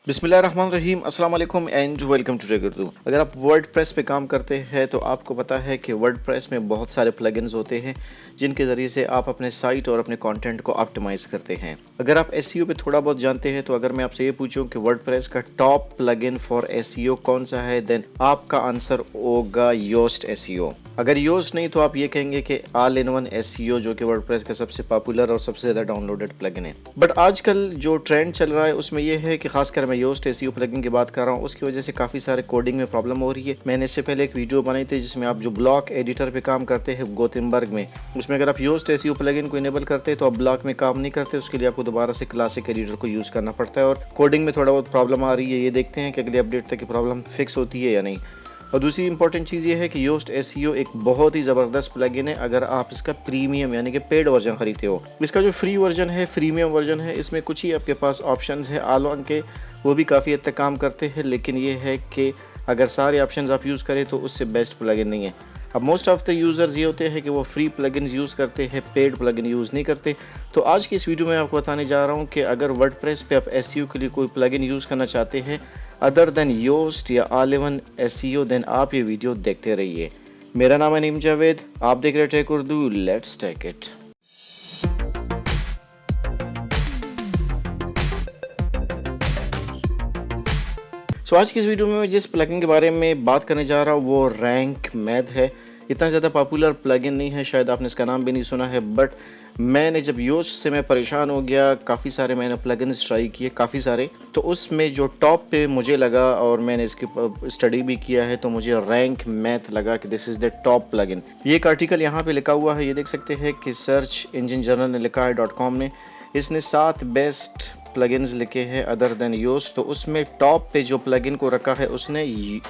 बिस्मिल्लाहिर्रहमानिर्रहीम अस्सलाम वालेकुम and welcome to tech Urdu. अगर आप वर्डप्रेस पे काम करते हैं तो आपको पता है कि वर्डप्रेस में बहुत सारे प्लगइन्स होते हैं जिनके ज़रिए से आप अपने साइट और अपने कंटेंट को ऑप्टिमाइज़ करते हैं। अगर आप एसईओ पे थोड़ा बहुत जानते हैं तो अगर मैं आपसे ये पूछूं कि वर्डप्रेस का टॉप प्लगइन फॉर एसईओ कौन सा है, देन आपका आंसर होगा योस्ट एसईओ। अगर योस्ट नहीं तो आप ये कहेंगे कि ऑल इन वन एसईओ, जो कि वर्डप्रेस का सबसे पॉपुलर और सबसे ज़्यादा डाउनलोडेड प्लगइन है। बट आजकल जो ट्रेंड चल रहा है उसमें यह है कि खासकर मैं योस्ट एसईओ प्लगइन की बात कर रहा हूँ, उसकी वजह से काफ़ी सारे कोडिंग में प्रॉब्लम हो रही है। मैंने इससे पहले एक वीडियो बनाई थी जिसमें आप जो ब्लॉक एडिटर पे काम करते हैं गुटेनबर्ग में, उसमें अगर आप योस्ट एसईओ प्लगइन को इनेबल करते हैं तो आप ब्लॉक में काम नहीं करते, उसके लिए आपको दोबारा से क्लासिक एडिटर को यूज़ करना पड़ता है और कोडिंग में थोड़ा बहुत प्रॉब्लम आ रही है। ये देखते हैं कि अगले अपडेट तक की प्रॉब्लम फिक्स होती है या नहीं। और दूसरी इंपॉर्टेंट चीज़ ये है कि योस्ट एसईओ एक बहुत ही ज़बरदस्त प्लगइन है अगर आप इसका प्रीमियम यानी कि पेड वर्जन खरीदते हो। इसका जो फ्री वर्जन है, प्रीमियम वर्जन है, इसमें कुछ ही आपके पास ऑप्शंस है आलोन के, वो भी काफ़ी हद तक काम करते हैं, लेकिन ये है कि अगर सारे ऑप्शंस आप यूज़ करें तो उससे बेस्ट प्लगइन नहीं है। अब मोस्ट ऑफ द यूज़र्स ये होते हैं कि वो फ्री प्लगइन यूज़ करते हैं, पेड प्लगइन यूज़ नहीं करते। तो आज की इस वीडियो में आपको बताने जा रहा हूँ कि अगर वर्डप्रेस पे आप एसईओ के लिए कोई प्लगइन यूज़ करना चाहते हैं अदर देन योस्ट या all in one SEO, then आप ये वीडियो देखते रहिए। मेरा नाम है नीम जावेद, आप देख रहे tech Urdu, let's take it. आज की इस वीडियो में मैं जिस प्लगइन के बारे में बात करने जा रहा हूँ वो रैंक मैथ है। इतना ज़्यादा पॉपुलर प्लगइन नहीं है, शायद आपने इसका नाम भी नहीं सुना है, बट मैंने जब योस्ट से मैं परेशान हो गया, काफ़ी सारे मैंने प्लगइन्स ट्राई किए, काफ़ी सारे, तो उसमें जो टॉप पे मुझे लगा और मैंने इसकी स्टडी भी किया है तो मुझे रैंक मैथ लगा कि this is the top plugin. ये एक आर्टिकल यहाँ पे लिखा हुआ है, ये देख सकते हैं कि सर्च इंजन जर्नल ने लिखा है .com ने, इसने 7 बेस्ट प्लगइन्स लिखे हैं अदर देन योस्ट, तो उसमें टॉप पे जो प्लगइन को रखा है उसने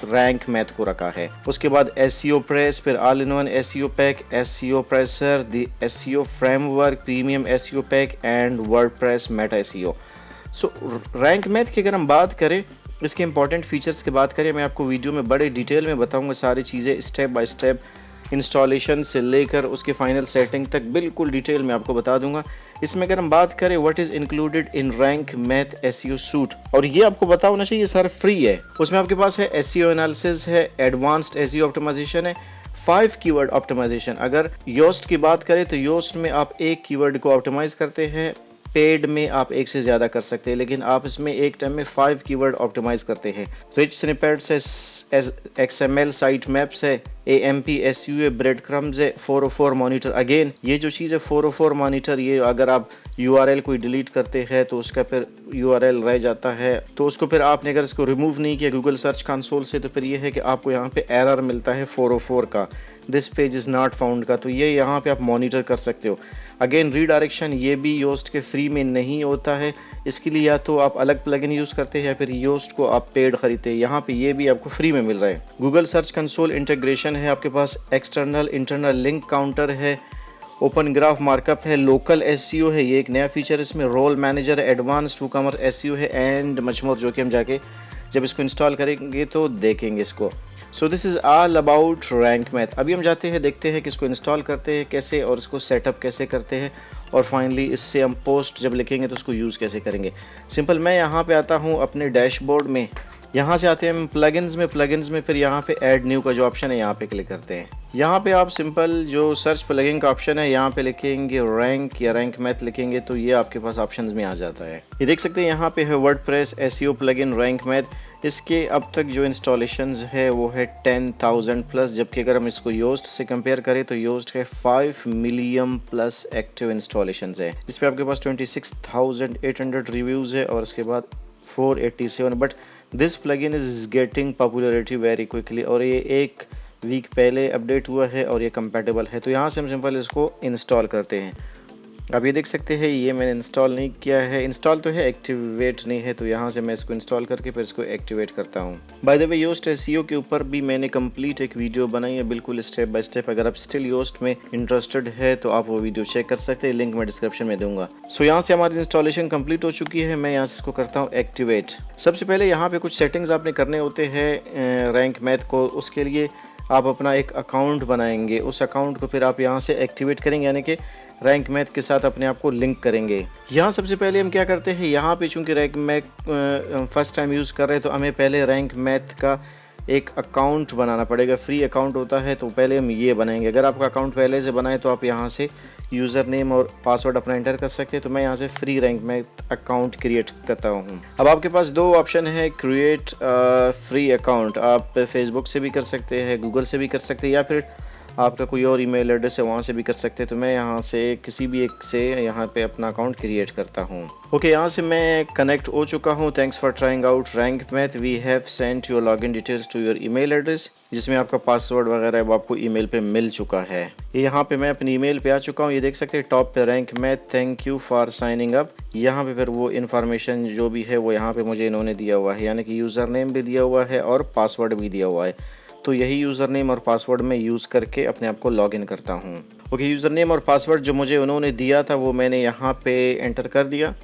रैंक मैथ को रखा है। उसके बाद एसईओ प्रेस, फिर all in one SEO pack, SEO pressure, the SEO framework, premium SEO pack and WordPress Meta SEO. So rank math की अगर हम बात करें, इसके इंपॉर्टेंट फीचर्स की बात करें, मैं आपको वीडियो में बड़े डिटेल में बताऊंगा सारी चीज़ें, स्टेप बाय स्टेप, इंस्टॉलेशन से लेकर उसके फाइनल सेटिंग तक बिल्कुल डिटेल में आपको बता दूंगा। इसमें अगर हम बात करें what is included in rank Math SEO suit, और ये आपको पता होना चाहिए सारा फ्री है। उसमें आपके पास है एसईओ एनालिसिस है, एडवांस्ड एसईओ ऑप्टिमाइजेशन है, 5 कीवर्ड ऑप्टिमाइजेशन। अगर योस्ट की बात करें तो योस्ट में आप एक कीवर्ड को ऑप्टिमाइज करते हैं, पेड में आप एक से ज़्यादा कर सकते हैं, लेकिन आप इसमें एक टाइम में 5 कीवर्ड ऑप्टिमाइज करते हैं। रिच स्निपेट्स है, XML साइट मैप्स है, AMP SEO है, ब्रेड क्रम्स है, 404 मॉनिटर। अगेन ये जो चीज़ है 404 मॉनिटर, ये अगर आप URL कोई डिलीट करते हैं तो उसका फिर URL रह जाता है, तो उसको फिर आपने अगर इसको रिमूव नहीं किया गूगल सर्च कंसोल से तो फिर ये है कि आपको यहाँ पे एरर मिलता है 404 का, this page is not found का, तो ये यहाँ पे आप मॉनिटर कर सकते हो। अगेन रीडायरेक्शन, ये भी योस्ट के फ्री में नहीं होता है, इसके लिए या तो आप अलग प्लगइन यूज़ करते हैं या फिर योस्ट को आप पेड खरीदते हैं, यहाँ पे ये भी आपको फ्री में मिल रहा है। गूगल सर्च कंसोल इंटीग्रेशन है, आपके पास एक्सटर्नल इंटरनल लिंक काउंटर है, ओपन ग्राफ मार्कअप है, लोकल एसईओ है, ये एक नया फीचर इसमें, रोल मैनेजर है, एडवांस्ड वूकॉमर्स एसईओ है एंड मच मोर, जो कि हम जाके जब इसको इंस्टॉल करेंगे तो देखेंगे इसको। So this is all about rank math. अभी हम जाते हैं, देखते हैं कि इसको इंस्टॉल करते हैं कैसे और इसको सेटअप कैसे करते हैं, और फाइनली इससे हम पोस्ट जब लिखेंगे तो उसको यूज़ कैसे करेंगे। सिंपल, मैं यहाँ पे आता हूँ अपने डैशबोर्ड में, यहाँ से आते हैं हम प्लगइन्स में फिर यहाँ पे ऐड न्यू का जो ऑप्शन है यहाँ पे क्लिक करते हैं। यहाँ पे आप सिंपल जो सर्च प्लगइन का ऑप्शन है यहाँ पे लिखेंगे रैंक या रैंक मैथ लिखेंगे तो ये आपके पास ऑप्शंस में आ जाता है। ये देख सकते हैं यहाँ पे है WordPress SEO plugin rank math. इसके अब तक जो इंस्टॉलेशंस है वो है 10,000 प्लस, जबकि अगर हम इसको योस्ट से कंपेयर करें तो योस्ट है 5 मिलियन प्लस एक्टिव इंस्टॉलेशंस है। इस पर आपके पास 26,800 रिव्यूज़ है और उसके बाद 487, but this plugin is getting popularity very quickly, और ये एक वीक पहले अपडेट हुआ है और ये कंपैटिबल है। तो यहाँ से हम सिंपल इसको इंस्टॉल करते हैं। अब ये देख सकते हैं ये मैंने इंस्टॉल नहीं किया है, इंस्टॉल तो है, एक्टिवेट नहीं है, तो यहाँ से मैं इसको इंस्टॉल करके फिर इसको एक्टिवेट करता हूँ। By the way Yoast SEO के ऊपर भी मैंने कंप्लीट एक वीडियो बनाई है, बिल्कुल स्टेप बाय स्टेप। अगर आप स्टिल योस्ट में इंटरेस्टेड है तो आप वो वीडियो चेक कर सकते हैं, लिंक मैं डिस्क्रिप्शन में दूंगा। सो यहाँ से हमारी इंस्टॉलेशन कंप्लीट हो चुकी है, मैं यहाँ से इसको करता हूँ एक्टिवेट। सबसे पहले यहाँ पे कुछ सेटिंग्स आपने करने होते हैं रैंक मैथ को, उसके लिए आप अपना एक अकाउंट बनाएंगे, उस अकाउंट को फिर आप यहाँ से एक्टिवेट करेंगे, यानी कि रैंक मैथ के साथ अपने आप को लिंक करेंगे। यहाँ सबसे पहले हम क्या करते हैं, यहाँ पे चूंकि rank math first time use कर रहे हैं तो हमें पहले रैंक मैथ का एक अकाउंट बनाना पड़ेगा। फ्री अकाउंट होता है तो पहले हम ये बनाएंगे। अगर आपका अकाउंट पहले से बनाए तो आप यहाँ से यूज़र नेम और पासवर्ड अपना एंटर कर सकते हैं। तो मैं यहाँ से free rank math account create करता हूँ। अब आपके पास दो ऑप्शन है, क्रिएट फ्री अकाउंट। आप फेसबुक से भी कर सकते हैं, गूगल से भी कर सकते हैं, या फिर आपका कोई और ईमेल एड्रेस है वहाँ से भी कर सकते हैं। तो मैं यहाँ से किसी भी एक से यहाँ पे अपना अकाउंट क्रिएट करता हूँ। ओके, यहाँ से मैं कनेक्ट हो चुका हूँ। Thanks for trying out Rank Math, we have sent your login details to your email address, जिसमें आपका पासवर्ड वगैरह वो आपको ईमेल पे मिल चुका है। ये यहाँ पे मैं अपनी ईमेल पे आ चुका हूँ। ये देख सकते हैं टॉप पे rank math, thank you for signing up. यहाँ पे फिर वो इन्फॉर्मेशन जो भी है वो यहाँ पे मुझे इन्होंने दिया हुआ है, यानी कि यूज़र नेम भी दिया हुआ है और पासवर्ड भी दिया हुआ है। तो यही यूज़र नेम और पासवर्ड मैं यूज़ करके अपने आप को लॉगिन करता हूँ। ओके, यूज़र नेम और पासवर्ड जो मुझे उन्होंने दिया था वो मैंने यहाँ पे एंटर कर दिया।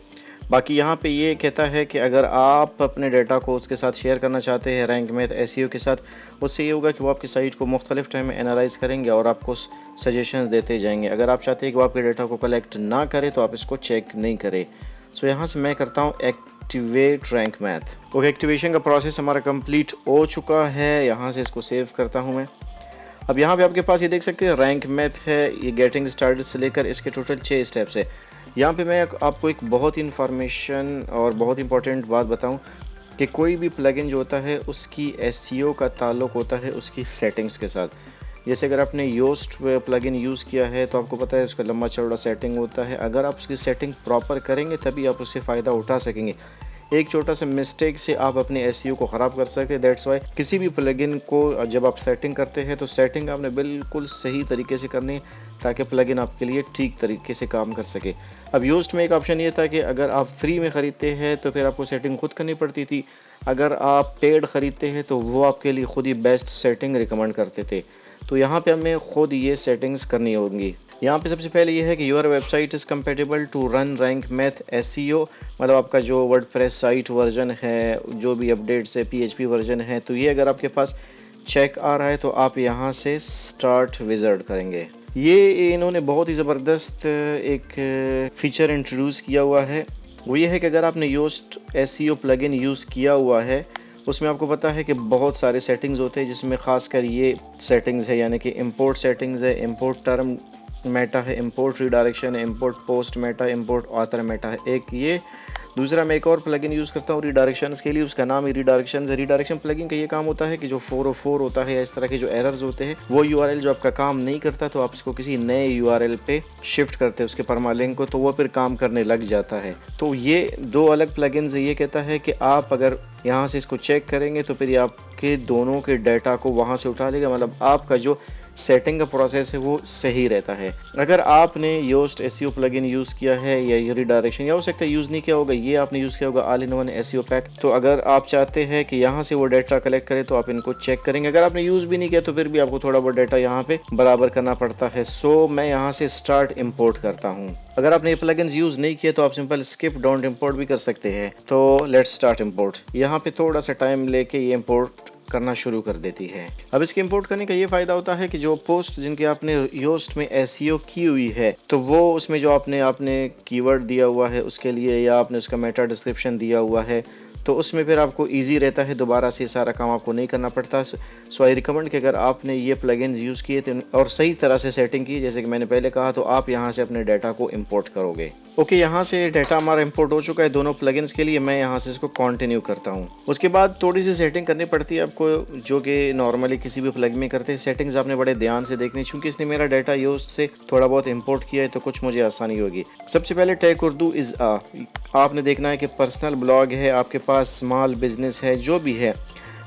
बाकी यहाँ पे ये कहता है कि अगर आप अपने डाटा को उसके साथ शेयर करना चाहते हैं रैंक मैथ एसईओ के साथ, उससे ये होगा कि वो आपकी साइट को मुख्तलिफ टाइम में एनालाइज करेंगे और आपको सजेशन देते जाएंगे। अगर आप चाहते हैं कि वो आपके डाटा को कलेक्ट ना करे तो आप इसको चेक नहीं करें। सो यहाँ से मैं करता हूँ activate rank math. Okay, activation का प्रोसेस हमारा कंप्लीट हो चुका है। यहाँ से इसको सेव करता हूँ मैं। अब यहाँ पे आपके पास ये देख सकते हैं रैंक मैथ है, ये गेटिंग स्टार्टेड से लेकर इसके टोटल 6 स्टेप्स है। यहाँ पे मैं आपको एक बहुत ही इंफॉर्मेशन और बहुत इंपॉर्टेंट बात बताऊँ कि कोई भी प्लगइन जो होता है उसकी एसईओ का ताल्लुक होता है उसकी सेटिंग्स के साथ। जैसे अगर आपने योस्ट प्लगइन यूज़ किया है तो आपको पता है उसका लंबा चौड़ा सेटिंग होता है। अगर आप उसकी सेटिंग प्रॉपर करेंगे तभी आप उससे फ़ायदा उठा सकेंगे। एक छोटा सा मिस्टेक से आप अपने एसईओ को ख़राब कर सकते हैं। दैट्स वाई किसी भी प्लगइन को जब आप सेटिंग करते हैं तो सेटिंग आपने बिल्कुल सही तरीके से करनी है ताकि प्लगइन आपके लिए ठीक तरीके से काम कर सके। अब योस्ट में एक ऑप्शन ये था कि अगर आप फ्री में ख़रीदते हैं तो फिर आपको सेटिंग खुद करनी पड़ती थी। अगर आप पेड ख़रीदते हैं तो वो आपके लिए खुद ही बेस्ट सेटिंग रिकमेंड करते थे। तो यहाँ पे हमें खुद ये सेटिंग्स करनी होंगी। यहाँ पे सबसे पहले ये है कि your website is compatible to run Rank Math SEO, मतलब आपका जो वर्डप्रेस साइट वर्जन है, जो भी अपडेट्स है, पीएचपी वर्जन है, तो ये अगर आपके पास चेक आ रहा है तो आप यहाँ से स्टार्ट विज़िट करेंगे। ये इन्होंने बहुत ही ज़बरदस्त एक फ़ीचर इंट्रोड्यूस किया हुआ है। वो ये है कि अगर आपने योस्ट एसईओ प्लगइन यूज़ किया हुआ है उसमें आपको पता है कि बहुत सारे सेटिंग्स होते हैं, जिसमें ख़ासकर ये सेटिंग्स है, यानी कि इंपोर्ट सेटिंग्स है, इंपोर्ट टर्म मेटा है, इंपोर्ट रीडायरेक्शन है, import post Meta, import author Meta है एक ये। दूसरा मैं एक और प्लगइन यूज़ करता हूँ रीडायरेक्शंस के लिए, उसका नाम ही रीडायरेक्शंस है। रीडायरेक्शन प्लगइन का ये काम होता है कि जो 404 होता है या इस तरह के जो एरर्स होते हैं वो यूआरएल जो आपका काम नहीं करता तो आप इसको किसी नए यूआरएल पे शिफ्ट करते हैं उसके परमालिंक को, तो वो फिर काम करने लग जाता है। तो ये दो अलग प्लगइन्स है। ये कहता है कि आप अगर यहाँ से इसको चेक करेंगे तो फिर ये आपके दोनों के डाटा को वहाँ से उठा लेगा, मतलब आपका जो सेटिंग का प्रोसेस है वो सही रहता है। अगर आपने योस्ट एसईओ प्लगइन यूज़ किया है या ये रीडायरेक्शन, या हो सकता है यूज़ नहीं किया होगा, ये आपने यूज़ किया होगा all in one SEO pack, तो अगर आप चाहते हैं कि यहाँ से वो डाटा कलेक्ट करें तो आप इनको चेक करेंगे। अगर आपने यूज़ भी नहीं किया तो फिर भी आपको थोड़ा बहुत डाटा यहाँ पे बराबर करना पड़ता है। सो मैं यहाँ से स्टार्ट इम्पोर्ट करता हूँ। अगर आपने ये प्लगइन्स यूज़ नहीं किए तो आप सिंपल स्किप डोंट इम्पोर्ट भी कर सकते हैं। तो लेट्स स्टार्ट इम्पोर्ट। यहाँ पे थोड़ा सा टाइम लेके ये इम्पोर्ट करना शुरू कर देती है। अब इसके इंपोर्ट करने का ये फायदा होता है कि जो पोस्ट जिनके आपने योस्ट में एसईओ की हुई है तो वो उसमें जो आपने कीवर्ड दिया हुआ है उसके लिए, या आपने उसका मेटा डिस्क्रिप्शन दिया हुआ है, तो उसमें फिर आपको इजी रहता है, दोबारा से सारा काम आपको नहीं करना पड़ता। सो आई रिकमेंड कि अगर आपने ये प्लगइन्स यूज़ किए थे और सही तरह से सेटिंग की जैसे कि मैंने पहले कहा, तो आप यहाँ से अपने डाटा को इंपोर्ट करोगे। ओके, यहाँ से डाटा हमारा इंपोर्ट हो चुका है दोनों प्लगइन्स के लिए। मैं यहाँ से इसको कंटिन्यू करता हूँ। उसके बाद थोड़ी सी सेटिंग करनी पड़ती है आपको, जो कि नॉर्मली किसी भी प्लग में करते हैं। सेटिंग्स आपने बड़े ध्यान से देखनी, क्योंकि इसने मेरा डाटा योस्ट से थोड़ा बहुत इंपोर्ट किया है तो कुछ मुझे आसानी होगी। सबसे पहले टेक उर्दू इज़ आपने देखना है कि पर्सनल ब्लॉग है, आपके पास स्मॉल बिजनेस है, जो भी है।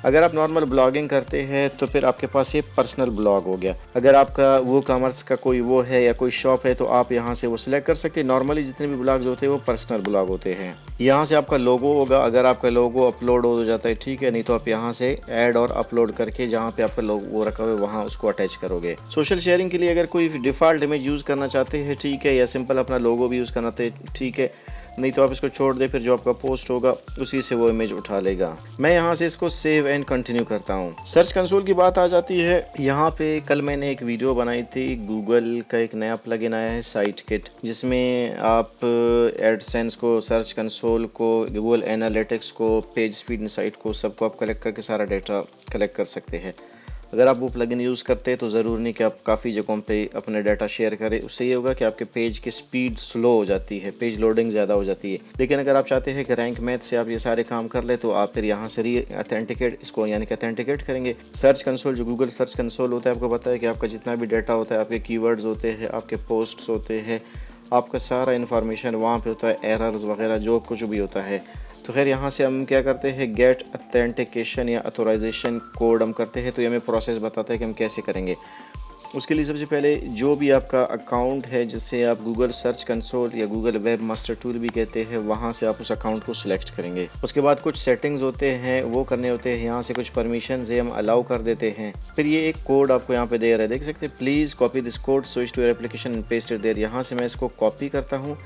अगर आप नॉर्मल ब्लॉगिंग करते हैं तो फिर आपके पास ये पर्सनल ब्लॉग हो गया। अगर आपका वो कॉमर्स का कोई वो है या कोई शॉप है तो आप यहाँ से वो सिलेक्ट कर सकते हैं। नॉर्मली जितने भी ब्लॉग्स होते हैं वो पर्सनल ब्लॉग होते हैं। यहाँ से आपका लोगो होगा, अगर आपका लोगो अपलोड हो जाता है ठीक है, नहीं तो आप यहाँ से ऐड और अपलोड करके जहाँ पे आपका लोगो रखा हुआ है वहाँ उसको अटैच करोगे। सोशल शेयरिंग के लिए अगर कोई डिफ़ॉल्ट इमेज यूज़ करना चाहते हैं ठीक है, या सिंपल अपना लोगो भी यूज़ करना ठीक है, नहीं तो आप इसको छोड़ दें, फिर जो आपका पोस्ट होगा उसी से वो इमेज उठा लेगा। मैं यहाँ से इसको सेव एंड कंटिन्यू करता हूँ। सर्च कंसोल की बात आ जाती है। यहाँ पे कल मैंने एक वीडियो बनाई थी, गूगल का एक नया प्लगइन आया है साइट किट, जिसमें आप एडसेंस को, सर्च कंसोल को, गूगल एनालिटिक्स को, पेज स्पीड इनसाइट को, सबको आप कलेक्ट करके सारा डेटा कलेक्ट कर सकते हैं। अगर आप वो प्लगइन यूज़ करते हैं तो ज़रूर नहीं कि आप काफ़ी जगहों पे अपने डाटा शेयर करें। उससे ये होगा कि आपके पेज की स्पीड स्लो हो जाती है, पेज लोडिंग ज़्यादा हो जाती है। लेकिन अगर आप चाहते हैं कि रैंक मैथ से आप ये सारे काम कर ले, तो आप फिर यहाँ से री अथेंटिकेट इसको यानी कि अथेंटिकेट करेंगे। सर्च कंसोल, जो गूगल सर्च कंसोल होता है, आपको पता है कि आपका जितना भी डाटा होता है, आपके कीवर्ड्स होते हैं, आपके पोस्ट्स होते हैं, आपका सारा इन्फॉर्मेशन वहाँ पे होता है, एरर्स वगैरह जो कुछ भी होता है। तो खैर यहाँ से हम क्या करते हैं, गेट अथेंटिकेशन या अथोराइजेशन कोड हम करते हैं। तो ये हमें प्रोसेस बताता है कि हम कैसे करेंगे। उसके लिए सबसे पहले जो भी आपका अकाउंट है, जिससे आप गूगल सर्च कंसोल या गूगल वेब मास्टर टूल भी कहते हैं, वहाँ से आप उस अकाउंट को सिलेक्ट करेंगे। उसके बाद कुछ सेटिंग्स होते हैं, वो करने होते हैं। यहाँ से कुछ परमिशन है हम अलाउ कर देते हैं। फिर ये एक कोड आपको यहाँ पे दे रहा है, देख सकते हैं, please copy this code, switch to your application and paste it there. यहाँ से मैं इसको कॉपी करता हूँ,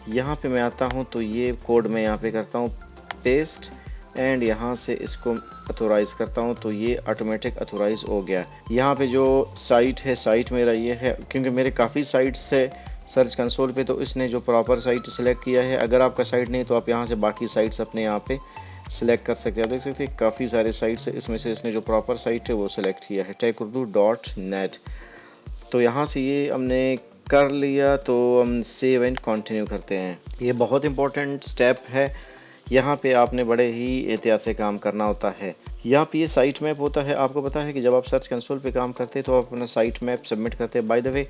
यहाँ पे मैं आता हूँ तो ये कोड मैं यहाँ पे करता हूँ पेस्ट, एंड यहाँ से इसको अथोराइज करता हूँ तो ये ऑटोमेटिक अथोराइज हो गया। यहाँ पे जो साइट है, साइट मेरा ये है, क्योंकि मेरे काफ़ी साइट्स है सर्च कंसोल पे, तो इसने जो प्रॉपर साइट सेलेक्ट किया है। अगर आपका साइट नहीं तो आप यहाँ से बाकी साइट्स अपने यहाँ पे सिलेक्ट कर सकते हैं। आप देख सकते हैं काफ़ी सारे साइट्स है, इसमें से इसने जो प्रॉपर साइट है वो सिलेक्ट किया है, techurdu.net। तो यहाँ से ये हमने कर लिया, तो हम सेव एंड कंटिन्यू करते हैं। ये बहुत इंपॉर्टेंट स्टेप है, यहाँ पे आपने बड़े ही एहतियात से काम करना होता है। यहाँ पे ये साइट मैप होता है। आपको पता है कि जब आप सर्च कंसोल पे काम करते हैं तो आप अपना साइट मैप सबमिट करते हैं। Bye the way,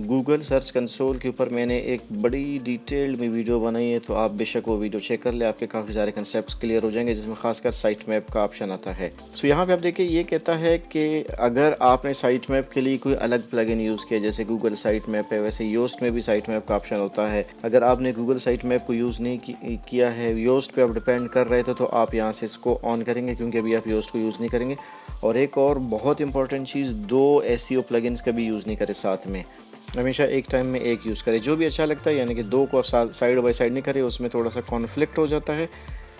Google search console के ऊपर मैंने एक बड़ी डिटेल्ड में वीडियो बनाई है, तो आप बेशक वो वीडियो चेक कर ले, आपके काफ़ी सारे कंसेप्ट्स क्लियर हो जाएंगे, जिसमें खासकर साइट मैप का ऑप्शन आता है। सो यहाँ पे आप देखिए, ये कहता है कि अगर आपने साइट मैप के लिए कोई अलग प्लगइन यूज़ किया, जैसे गूगल साइट मैप है, वैसे योस्ट में भी साइट मैप का ऑप्शन होता है। अगर आपने गूगल साइट मैप को यूज़ नहीं किया है, योस्ट पे आप डिपेंड कर रहे थे, तो आप यहाँ से इसको ऑन करेंगे, क्योंकि अभी आप योस्ट को यूज़ नहीं करेंगे। और एक और बहुत इंपॉर्टेंट चीज़, 2 SEO प्लगइन्स का भी यूज़ नहीं करें साथ में, हमेशा एक टाइम में एक यूज़ करें। जो भी अच्छा लगता है, यानी कि 2 को साइड बाय साइड नहीं करें, उसमें थोड़ा सा कॉन्फ्लिक्ट हो जाता है,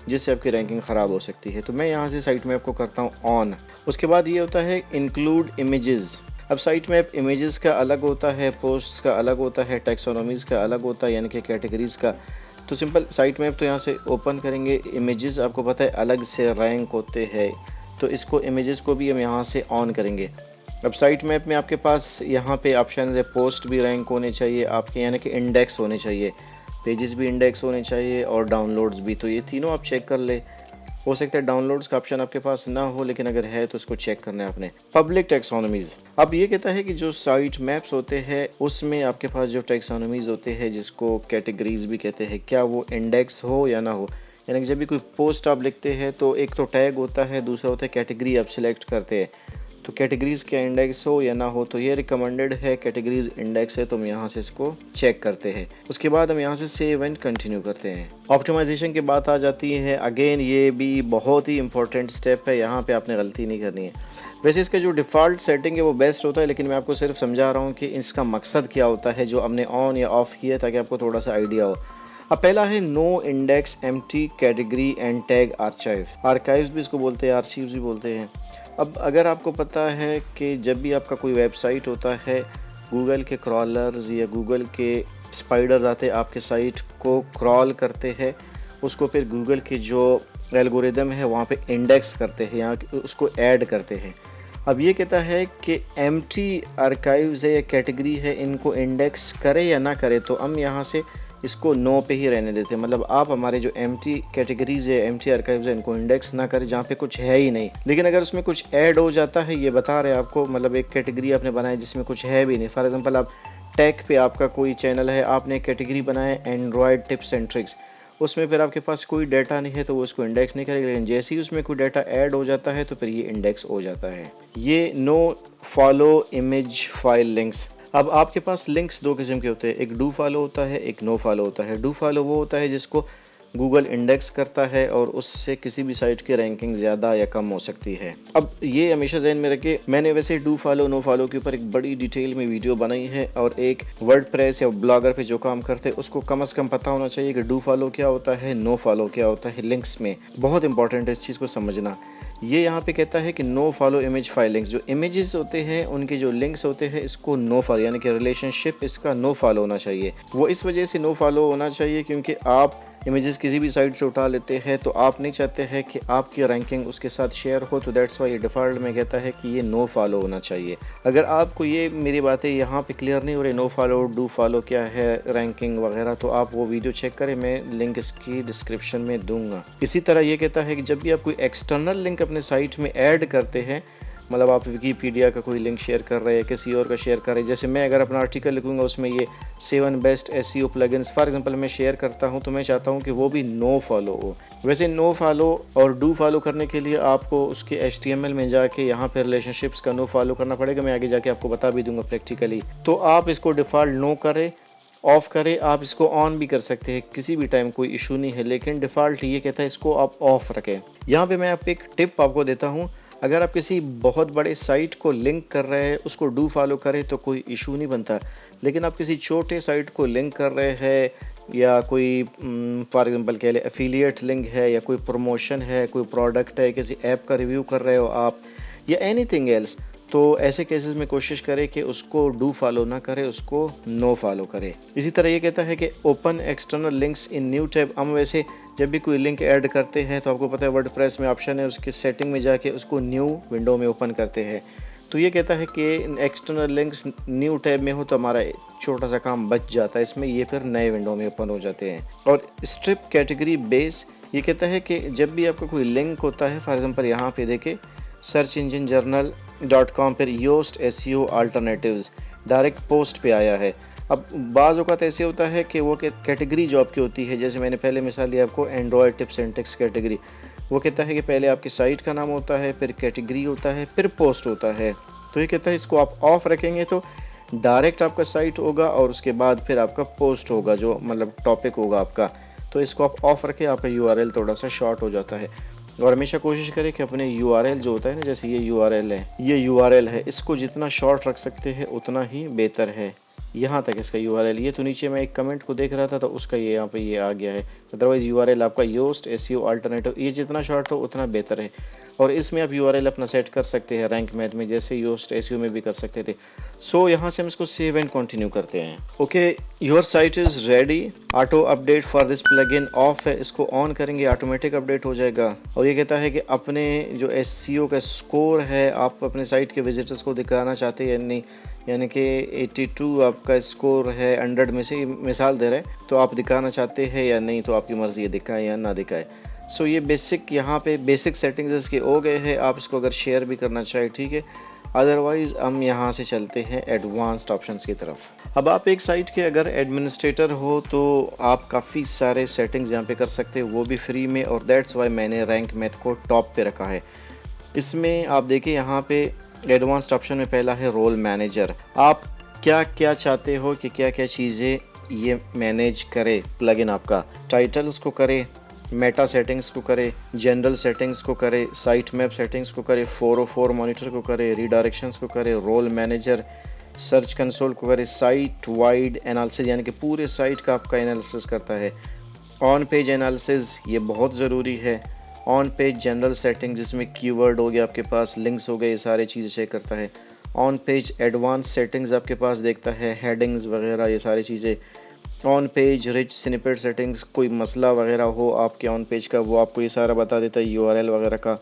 जिससे आपकी रैंकिंग ख़राब हो सकती है। तो मैं यहाँ से साइट मैप को करता हूँ ऑन। उसके बाद ये होता है इंक्लूड इमेजेस। अब साइट मैप इमेजेस का अलग होता है, पोस्ट्स का अलग होता है, टैक्सोनॉमीज़ का अलग होता है, यानी कि कैटेगरीज़ का। तो सिंपल साइट मैप तो यहाँ से ओपन करेंगे। इमेजेस आपको पता है अलग से रैंक होते हैं, तो इसको इमेजेस को भी हम यहाँ से ऑन करेंगे। अब साइट मैप में आपके पास यहाँ पे ऑप्शन है, पोस्ट भी रैंक होने चाहिए आपके, यानी कि इंडेक्स होने चाहिए, पेजेस भी इंडेक्स होने चाहिए, और डाउनलोड्स भी। तो ये तीनों आप चेक कर ले। हो सकता है डाउनलोड्स का ऑप्शन आपके पास ना हो, लेकिन अगर है तो इसको चेक करना है आपने। पब्लिक टैक्सोनॉमीज़, अब ये कहता है कि जो साइट मैप्स होते हैं उसमें आपके पास जो टैक्सोनॉमीज़ होते हैं, जिसको कैटेगरीज भी कहते हैं, क्या वो इंडेक्स हो या ना हो। यानी कि जब भी कोई पोस्ट आप लिखते हैं तो एक तो टैग होता है, दूसरा होता है कैटेगरी आप सिलेक्ट करते हैं। तो कैटेगरीज का इंडेक्स हो या ना हो, तो ये रिकमेंडेड है, कैटेगरीज इंडेक्स है, तो हम यहाँ से इसको चेक करते हैं। उसके बाद हम यहाँ से सेव एंड कंटिन्यू करते हैं। ऑप्टिमाइजेशन की बात आ जाती है। अगेन ये भी बहुत ही इंपॉर्टेंट स्टेप है, यहाँ पे आपने गलती नहीं करनी है। वैसे इसका जो डिफ़ॉल्ट सेटिंग है वो बेस्ट होता है, लेकिन मैं आपको सिर्फ समझा रहा हूँ कि इसका मकसद क्या होता है, जो हमने ऑन या ऑफ किया, ताकि आपको थोड़ा सा आइडिया हो। अब पहला है no index empty category and tag archive. Archives भी इसको बोलते हैं, आर्चीव्स भी बोलते हैं। अब अगर आपको पता है कि जब भी आपका कोई वेबसाइट होता है, गूगल के क्रॉलर्स या गूगल के स्पाइडर्स आते हैं, आपके साइट को क्रॉल करते हैं, उसको फिर गूगल के जो एल्गोरिदम है वहाँ पे इंडेक्स करते हैं, यहाँ उसको ऐड करते हैं। अब ये कहता है कि एम्प्टी आर्काइव्स है या कैटेगरी है, इनको इंडेक्स करे या ना करे, तो हम यहाँ से इसको नो पे ही रहने देते हैं। मतलब आप हमारे जो एम्प्टी कैटेगरीज है, एम्प्टी आर्काइव्स है, इनको इंडेक्स ना करें जहाँ पे कुछ है ही नहीं। लेकिन अगर उसमें कुछ ऐड हो जाता है, ये बता रहे हैं आपको, मतलब एक कैटेगरी आपने बनाई जिसमें कुछ है भी नहीं। फॉर एग्जांपल आप टेक पे आपका कोई चैनल है, आपने कैटेगरी बनाया एंड्रॉयड टिप्स एंड ट्रिक्स, उसमें फिर आपके पास कोई डाटा नहीं है तो वो इसको इंडेक्स नहीं करेगा। लेकिन जैसे ही उसमें कोई डाटा ऐड हो जाता है तो फिर ये इंडेक्स हो जाता है। ये no follow image file links. अब आपके पास लिंक्स 2 किस्म के होते हैं, एक डू फॉलो होता है, एक नो फॉलो होता है। डू फॉलो वो होता है जिसको गूगल इंडेक्स करता है और उससे किसी भी साइट की रैंकिंग ज़्यादा या कम हो सकती है। अब ये हमेशा ज़हन में रखिए, मैंने वैसे डू फॉलो नो फॉलो के ऊपर एक बड़ी डिटेल में वीडियो बनाई है और एक वर्डप्रेस या ब्लॉगर पे जो काम करते हैं उसको कम से कम पता होना चाहिए कि डू फॉलो क्या होता है, नो फॉलो क्या होता है लिंक्स में। बहुत इंपॉर्टेंट है इस चीज़ को समझना। ये यहाँ पे कहता है कि नो फॉलो इमेज फाइलिंग्स, जो इमेजेस होते हैं उनके जो लिंक्स होते हैं इसको नो फॉलो, यानी कि रिलेशनशिप इसका नो फॉलो होना चाहिए। वो इस वजह से नो फॉलो होना चाहिए क्योंकि आप इमेजेस किसी भी साइट से उठा लेते हैं तो आप नहीं चाहते हैं कि आपकी रैंकिंग उसके साथ शेयर हो, तो दैट्स वाई ये डिफ़ॉल्ट में कहता है कि ये नो फॉलो होना चाहिए। अगर आपको ये मेरी बातें यहाँ पे क्लियर नहीं हो रही, नो फॉलो डू फॉलो क्या है, रैंकिंग वगैरह, तो आप वो वीडियो चेक करें, मैं लिंक इसकी डिस्क्रिप्शन में दूंगा। इसी तरह ये कहता है कि जब भी आप कोई एक्सटर्नल लिंक अपने साइट में ऐड करते हैं, मतलब आप विकीपीडिया का कोई लिंक शेयर कर रहे हैं, किसी और का शेयर कर रहे हैं, जैसे मैं अगर अपना आर्टिकल लिखूंगा उसमें ये 7 best SEO plugins for example मैं शेयर करता हूं, तो मैं चाहता हूं कि वो भी नो फॉलो हो। वैसे नो फॉलो और डू फॉलो करने के लिए आपको उसके HTML में जाके यहाँ पे रिलेशनशिप्स का नो फॉलो करना पड़ेगा, मैं आगे जाके आपको बता भी दूंगा प्रैक्टिकली। तो आप इसको डिफ़ॉल्ट नो करें, ऑफ करें, आप इसको ऑन भी कर सकते हैं किसी भी टाइम, कोई इशू नहीं है, लेकिन डिफ़ॉल्ट ये कहता है इसको आप ऑफ रखें। यहाँ पे मैं आप एक टिप आपको देता हूँ, अगर आप किसी बहुत बड़े साइट को लिंक कर रहे हैं उसको डू फॉलो करें तो कोई इशू नहीं बनता, लेकिन आप किसी छोटे साइट को लिंक कर रहे हैं या कोई फॉर एग्जांपल कह लें एफिलिएट लिंक है या कोई प्रमोशन है, कोई प्रोडक्ट है, किसी ऐप का रिव्यू कर रहे हो आप या एनीथिंग एल्स, तो ऐसे केसेस में कोशिश करें कि उसको डू फॉलो ना करें, उसको नो फॉलो करें। इसी तरह ये कहता है कि open external links in new tab. हम वैसे जब भी कोई लिंक ऐड करते हैं तो आपको पता है वर्डप्रेस में ऑप्शन है, उसकी सेटिंग में जाके उसको न्यू विंडो में ओपन करते हैं। तो ये कहता है कि एक्सटर्नल लिंक्स न्यू टैब में हो तो हमारा छोटा सा काम बच जाता है इसमें, ये फिर नए विंडो में ओपन हो जाते हैं। और स्ट्रिप कैटेगरी बेस, ये कहता है कि जब भी आपका कोई लिंक होता है, फॉर एग्जांपल यहाँ पे देखे सर्च इंजन जर्नल.com पर Yoast SEO alternatives direct post पे आया है। अब बाज़ औक़ात ऐसे होता है कि वो कैटेगरी जो आपकी होती है, जैसे मैंने पहले मिसाल दी आपको Android tips and tricks category, वो कहता है कि पहले आपकी साइट का नाम होता है, फिर कैटेगरी होता है, फिर पोस्ट होता है। तो ये कहता है इसको आप ऑफ रखेंगे तो डायरेक्ट आपका साइट होगा और उसके बाद फिर आपका पोस्ट होगा, जो मतलब टॉपिक होगा आपका। तो इसको आप ऑफ रखें, आपका URL थोड़ा सा शॉर्ट हो जाता है। और हमेशा कोशिश करें कि अपने URL जो होता है ना, जैसे ये URL है, ये URL है, इसको जितना शॉर्ट रख सकते हैं उतना ही बेहतर है। यहाँ तक इसका URL, ये तो नीचे मैं एक कमेंट को देख रहा था तो उसका ये यहाँ पे ये आ गया है। अदरवाइज URL आपका योस्ट एसईओ अल्टरनेटिव, ये जितना शॉर्ट हो उतना बेहतर है। और इसमें आप URL अपना सेट कर सकते हैं रैंक मैथ में, जैसे योस्ट एसईओ में भी कर सकते थे। सो यहाँ से हम इसको सेव एंड कंटिन्यू करते हैं। Okay, your site is ready, auto update for this plugin of है, इसको ऑन करेंगे ऑटोमेटिक अपडेट हो जाएगा। और ये कहता है कि अपने जो एसईओ का स्कोर है आप अपने साइट के विजिटर्स को दिखाना चाहते हैं या नहीं, यानी कि 82 आपका स्कोर है 100 में से, मिसाल दे रहे हैं, तो आप दिखाना चाहते हैं या नहीं, तो आपकी मर्ज़ी है दिखाए या ना दिखाए। सो ये बेसिक यहाँ पे बेसिक सेटिंग्स इसके हो गए हैं। आप इसको अगर शेयर भी करना चाहें ठीक है, अदरवाइज़ हम यहाँ से चलते हैं एडवांस्ड ऑप्शंस की तरफ। अब आप एक साइट के अगर एडमिनिस्ट्रेटर हो तो आप काफ़ी सारे सेटिंग्स यहाँ पे कर सकते हैं, वो भी फ्री में, और दैट्स वाई मैंने रैंक मैथ को टॉप पे रखा है। इसमें आप देखिए यहाँ पे एडवांस्ड ऑप्शन में पहला है रोल मैनेजर। आप क्या क्या चाहते हो कि क्या क्या चीज़ें ये मैनेज करे प्लगइन आपका, टाइटल्स को करे, मेटा सेटिंग्स को करे, जनरल सेटिंग्स को करे, साइट मैप सेटिंग्स को करे, 404 मॉनिटर को करे, रीडायरेक्शंस को करे, रोल मैनेजर, सर्च कंसोल को करे, साइट वाइड एनालिसिस यानी कि पूरे साइट का आपका एनालिसिस करता है, ऑन पेज एनालिसिस ये बहुत ज़रूरी है, ऑन पेज जनरल सेटिंग जिसमें कीवर्ड हो गया आपके पास, लिंक्स हो गए, ये सारी चीज़ें चेक करता है, ऑन पेज एडवांस सेटिंग्स आपके पास देखता है, हेडिंग्स वगैरह ये सारी चीज़ें, on page rich snippet settings, कोई मसला वगैरह हो आपके ऑन पेज का वो आपको ये सारा बता देता है, URL वगैरह का,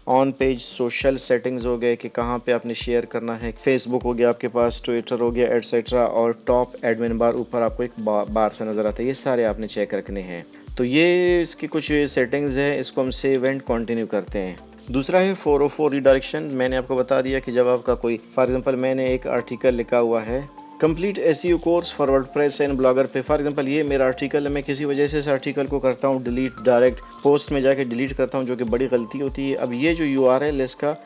ऑन पेज सोशल सेटिंग्स हो गए कि कहाँ पे आपने शेयर करना है, फेसबुक हो गया आपके पास, ट्विटर हो गया एटसेट्रा, और टॉप एडमिन बार ऊपर आपको एक बार से नज़र आता है, ये सारे आपने चेक रखने हैं। तो ये इसकी कुछ सेटिंग्स है, इसको हम सेव एंड कंटिन्यू करते हैं। दूसरा है 404 रिडायरेक्शन। मैंने आपको बता दिया कि जब आपका कोई फॉर एग्जांपल मैंने एक आर्टिकल लिखा हुआ है complete SEO course for WordPress and blogger पे, फॉर एग्जांपल ये मेरा आर्टिकल है, मैं किसी वजह से इस आर्टिकल को करता हूँ डिलीट, डायरेक्ट पोस्ट में जाके डिलीट करता हूँ, जो कि बड़ी गलती होती है। अब ये जो URL है इसका